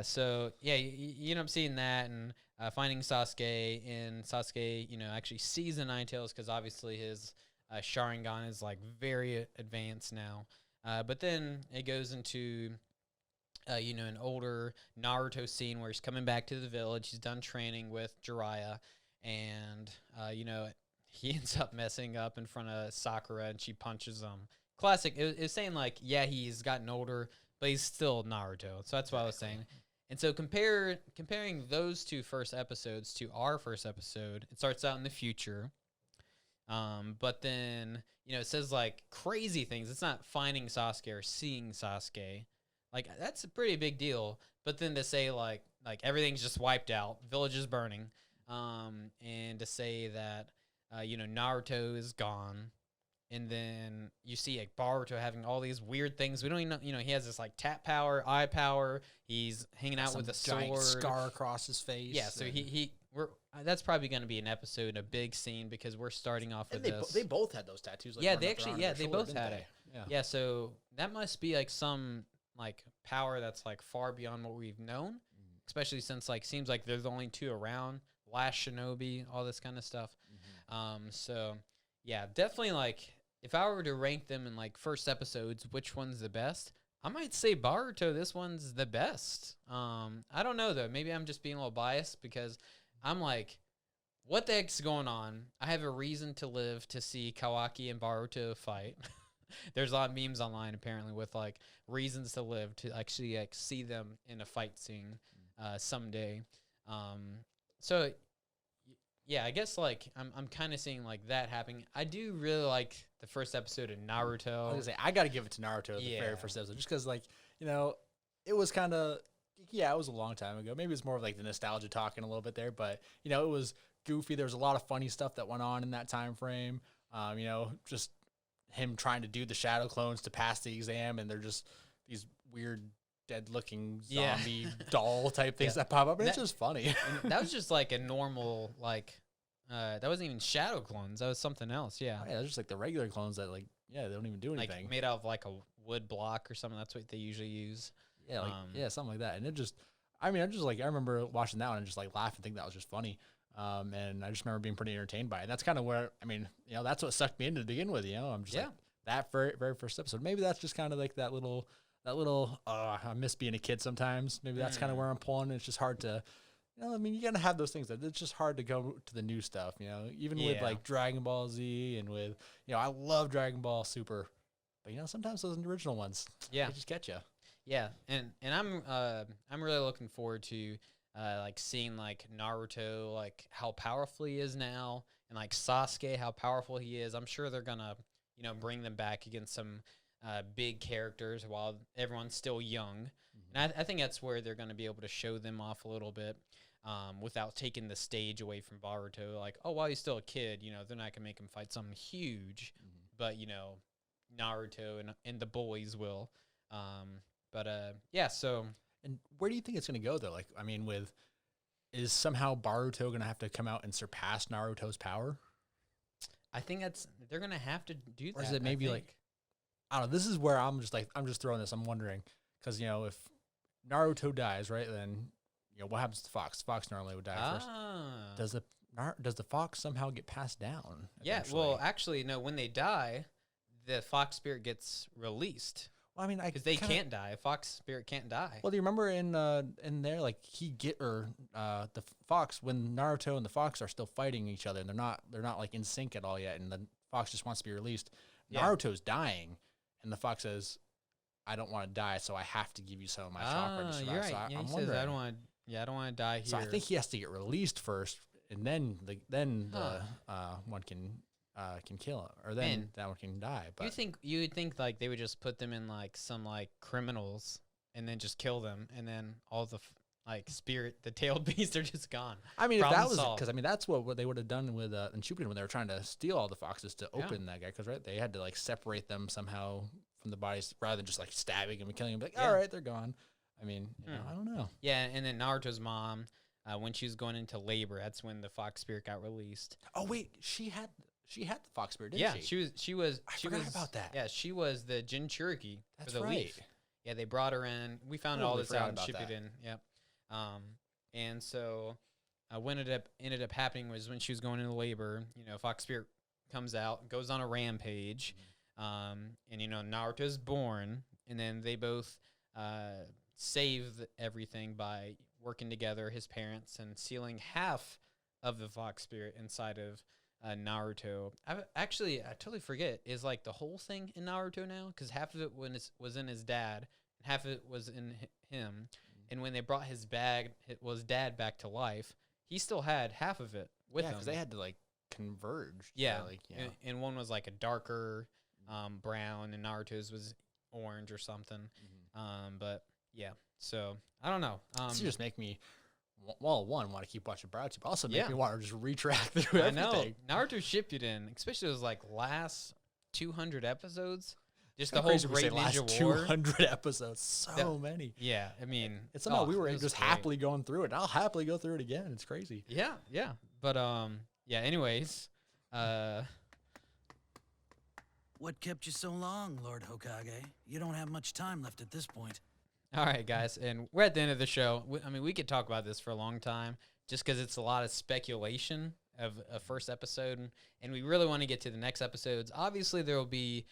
So yeah, you end up seeing that and finding Sasuke, and Sasuke, actually sees the Nine-Tails because obviously his Sharingan is like very advanced now. But then it goes into an older Naruto scene where he's coming back to the village. He's done training with Jiraiya, and he ends up messing up in front of Sakura, and she punches him. Classic. It was saying like, yeah, he's gotten older, but he's still Naruto. So that's what I was saying. And so comparing those two first episodes to our first episode, it starts out in the future. But then, it says like crazy things. It's not finding Sasuke or seeing Sasuke. Like that's a pretty big deal. But then to say like everything's just wiped out, village is burning, and to say that Naruto is gone, and then you see like Boruto having all these weird things. We don't even know, he has this like tap power, eye power. He's hanging out with a giant sword, scar across his face. Yeah, so we're that's probably going to be an episode, a big scene, because we're starting off with this. They both had those tattoos. Like, Yeah, running they up actually, around yeah, their they shoulder, both didn't had they? it. Yeah. Yeah, so that must be like some like power that's like far beyond what we've known, especially since like seems like there's only two around. Last Shinobi, all this kind of stuff. So yeah, definitely like if I were to rank them in like first episodes, which one's the best? I might say Boruto. This one's the best. I don't know though. Maybe I'm just being a little biased because I'm like, what the heck's going on? I have a reason to live to see Kawaki and Boruto fight. There's a lot of memes online apparently with like reasons to live to actually like see them in a fight scene someday. So yeah, I guess like I'm kind of seeing like that happening. I do really like the first episode of I Naruto. was gonna say I got to give it to Naruto the very first episode, just because like it was kind of it was a long time ago. Maybe it's more of like the nostalgia talking a little bit there, but it was goofy. There was a lot of funny stuff that went on in that time frame. Just him trying to do the shadow clones to pass the exam, and they're just these weird dead-looking zombie doll type things that pop up, and it's just funny. And that was just like a normal like. That wasn't even shadow clones. That was something else. Yeah. Oh, yeah, they're just like the regular clones that they don't even do anything. Like made out of like a wood block or something. That's what they usually use. Yeah, something like that. And it just, I remember watching that one and just like laughing, thinking that was just funny. And I just remember being pretty entertained by it. And that's kind of where, that's what sucked me into to begin with. I'm just like that very, very first episode. Maybe that's just kind of like that little, I miss being a kid sometimes. Maybe that's kind of where I'm pulling. It's just hard to, you gotta have those things that it's just hard to go to the new stuff, even with like Dragon Ball Z and with, I love Dragon Ball Super, but sometimes those original ones, they just get you. Yeah. And I'm really looking forward to, like seeing like Naruto, like how powerful he is now, and like Sasuke, how powerful he is. I'm sure they're gonna, bring them back against some, big characters while everyone's still young. And I think that's where they're going to be able to show them off a little bit without taking the stage away from Boruto. Like, oh, while he's still a kid, they're not going to make him fight something huge. But, Naruto and the boys will. So. And where do you think it's going to go, though? Like, is somehow Boruto going to have to come out and surpass Naruto's power? I think they're going to have to do that. Or is it maybe like, I don't know. This is where I'm just throwing this. I'm wondering. Because, if Naruto dies, right, then, what happens to Fox? Fox normally would die first. Does the Fox somehow get passed down? Yeah, eventually? well, actually, no, when they die, the Fox spirit gets released. Well, because they can't die. A Fox spirit can't die. Well, do you remember in there, like, the Fox, when Naruto and the Fox are still fighting each other, and they're not like in sync at all yet, and the Fox just wants to be released. Naruto's dying, and the Fox says, I don't want to die, so I have to give you some of my chakra to survive. You're right. So he I'm says, wondering. I don't want to die here. So I think he has to get released first, and then the one can kill him, or then that one can die. But you would think like they would just put them in like some like criminals and then just kill them, and then all the the tailed beasts are just gone. If that was because that's what they would have done with in Shippuden when they were trying to steal all the foxes to open that guy, because they had to like separate them somehow from the bodies rather than just like stabbing them and killing them. Like, Yeah. all right, they're gone. I mean, I don't know. Yeah, and then Naruto's mom, when she was going into labor, that's when the fox spirit got released. Oh wait, she had the fox spirit, didn't Yeah, she? she was. I She forgot was, about that. Yeah, she was the Jinchuriki for That's the right. leaf. Yeah, they brought her in. We found all Totally this out and forgot shipped about it in. Yep. And so what ended up happening was when she was going into labor, Fox Spirit comes out, goes on a rampage, and Naruto's born, and then they both save everything by working together, his parents, and sealing half of the Fox Spirit inside of Naruto. I totally forget. Is like the whole thing in Naruto now? Because half of it was in his dad, and half of it was in him. And when they brought his dad back to life, he still had half of it with him. because they had to like converge. Yeah, to, And one was like a darker brown, and Naruto's was orange or something. But yeah, so I don't know. this just make me, well, one, want to keep watching Boruto, but also make Yeah. me want to just retrack through I everything. know Naruto Shippuden, especially those like last 200 episodes. Just Kinda the whole crazy we say Great Ninja last War. 200 episodes, so many. Yeah, I mean, It's somehow we it were was just great. happily going through it. And I'll happily go through it again. It's crazy. Yeah, but yeah. Anyways, What kept you so long, Lord Hokage? You don't have much time left at this point. all right, guys, and we're at the end of the show. I mean, we could talk about this for a long time, just because it's a lot of speculation of a first episode, and we really want to get to the next episodes. Obviously, there will be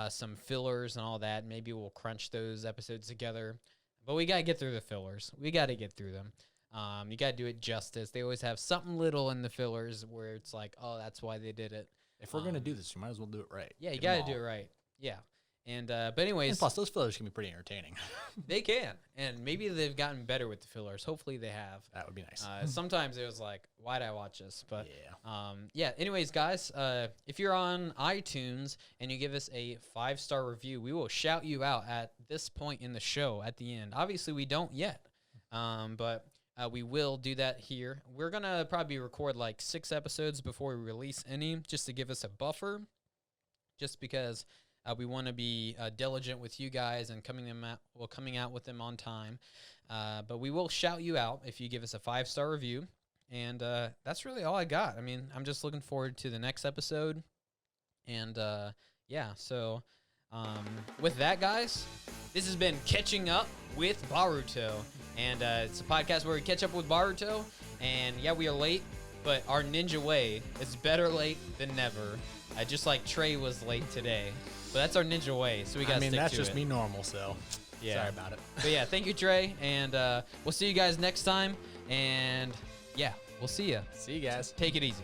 some fillers and all that. Maybe we'll crunch those episodes together, but we gotta get through the fillers. We gotta get through them. You gotta do it justice. They always have something little in the fillers where it's like, oh, that's why they did it. If we're going to do this, you might as well do it right. Yeah, you Get 'em gotta do all. it right. Yeah. And but anyways, And plus, those fillers can be pretty entertaining. they can, and maybe they've gotten better with the fillers. Hopefully, they have. That would be nice. Sometimes it was like, why'd I watch this? But Yeah. yeah. Anyways, guys, if you're on iTunes and you give us a 5-star review, we will shout you out at this point in the show at the end. Obviously, we don't yet, but we will do that here. We're gonna probably record like 6 episodes before we release any, just to give us a buffer, just because. We want to be diligent with you guys and coming out with them on time. But we will shout you out if you give us a 5-star review. And that's really all I got. I mean, I'm just looking forward to the next episode. And yeah, so with that, guys, this has been Catching Up with Boruto. And it's a podcast where we catch up with Boruto. And yeah, we are late, but our ninja way is better late than never. Just like Trey was late today. But that's our ninja way, so we got to stick to it. that's just me normal, so sorry about it. But yeah, thank you, Trey, and we'll see you guys next time. And yeah, we'll see you. See you guys. Take it easy.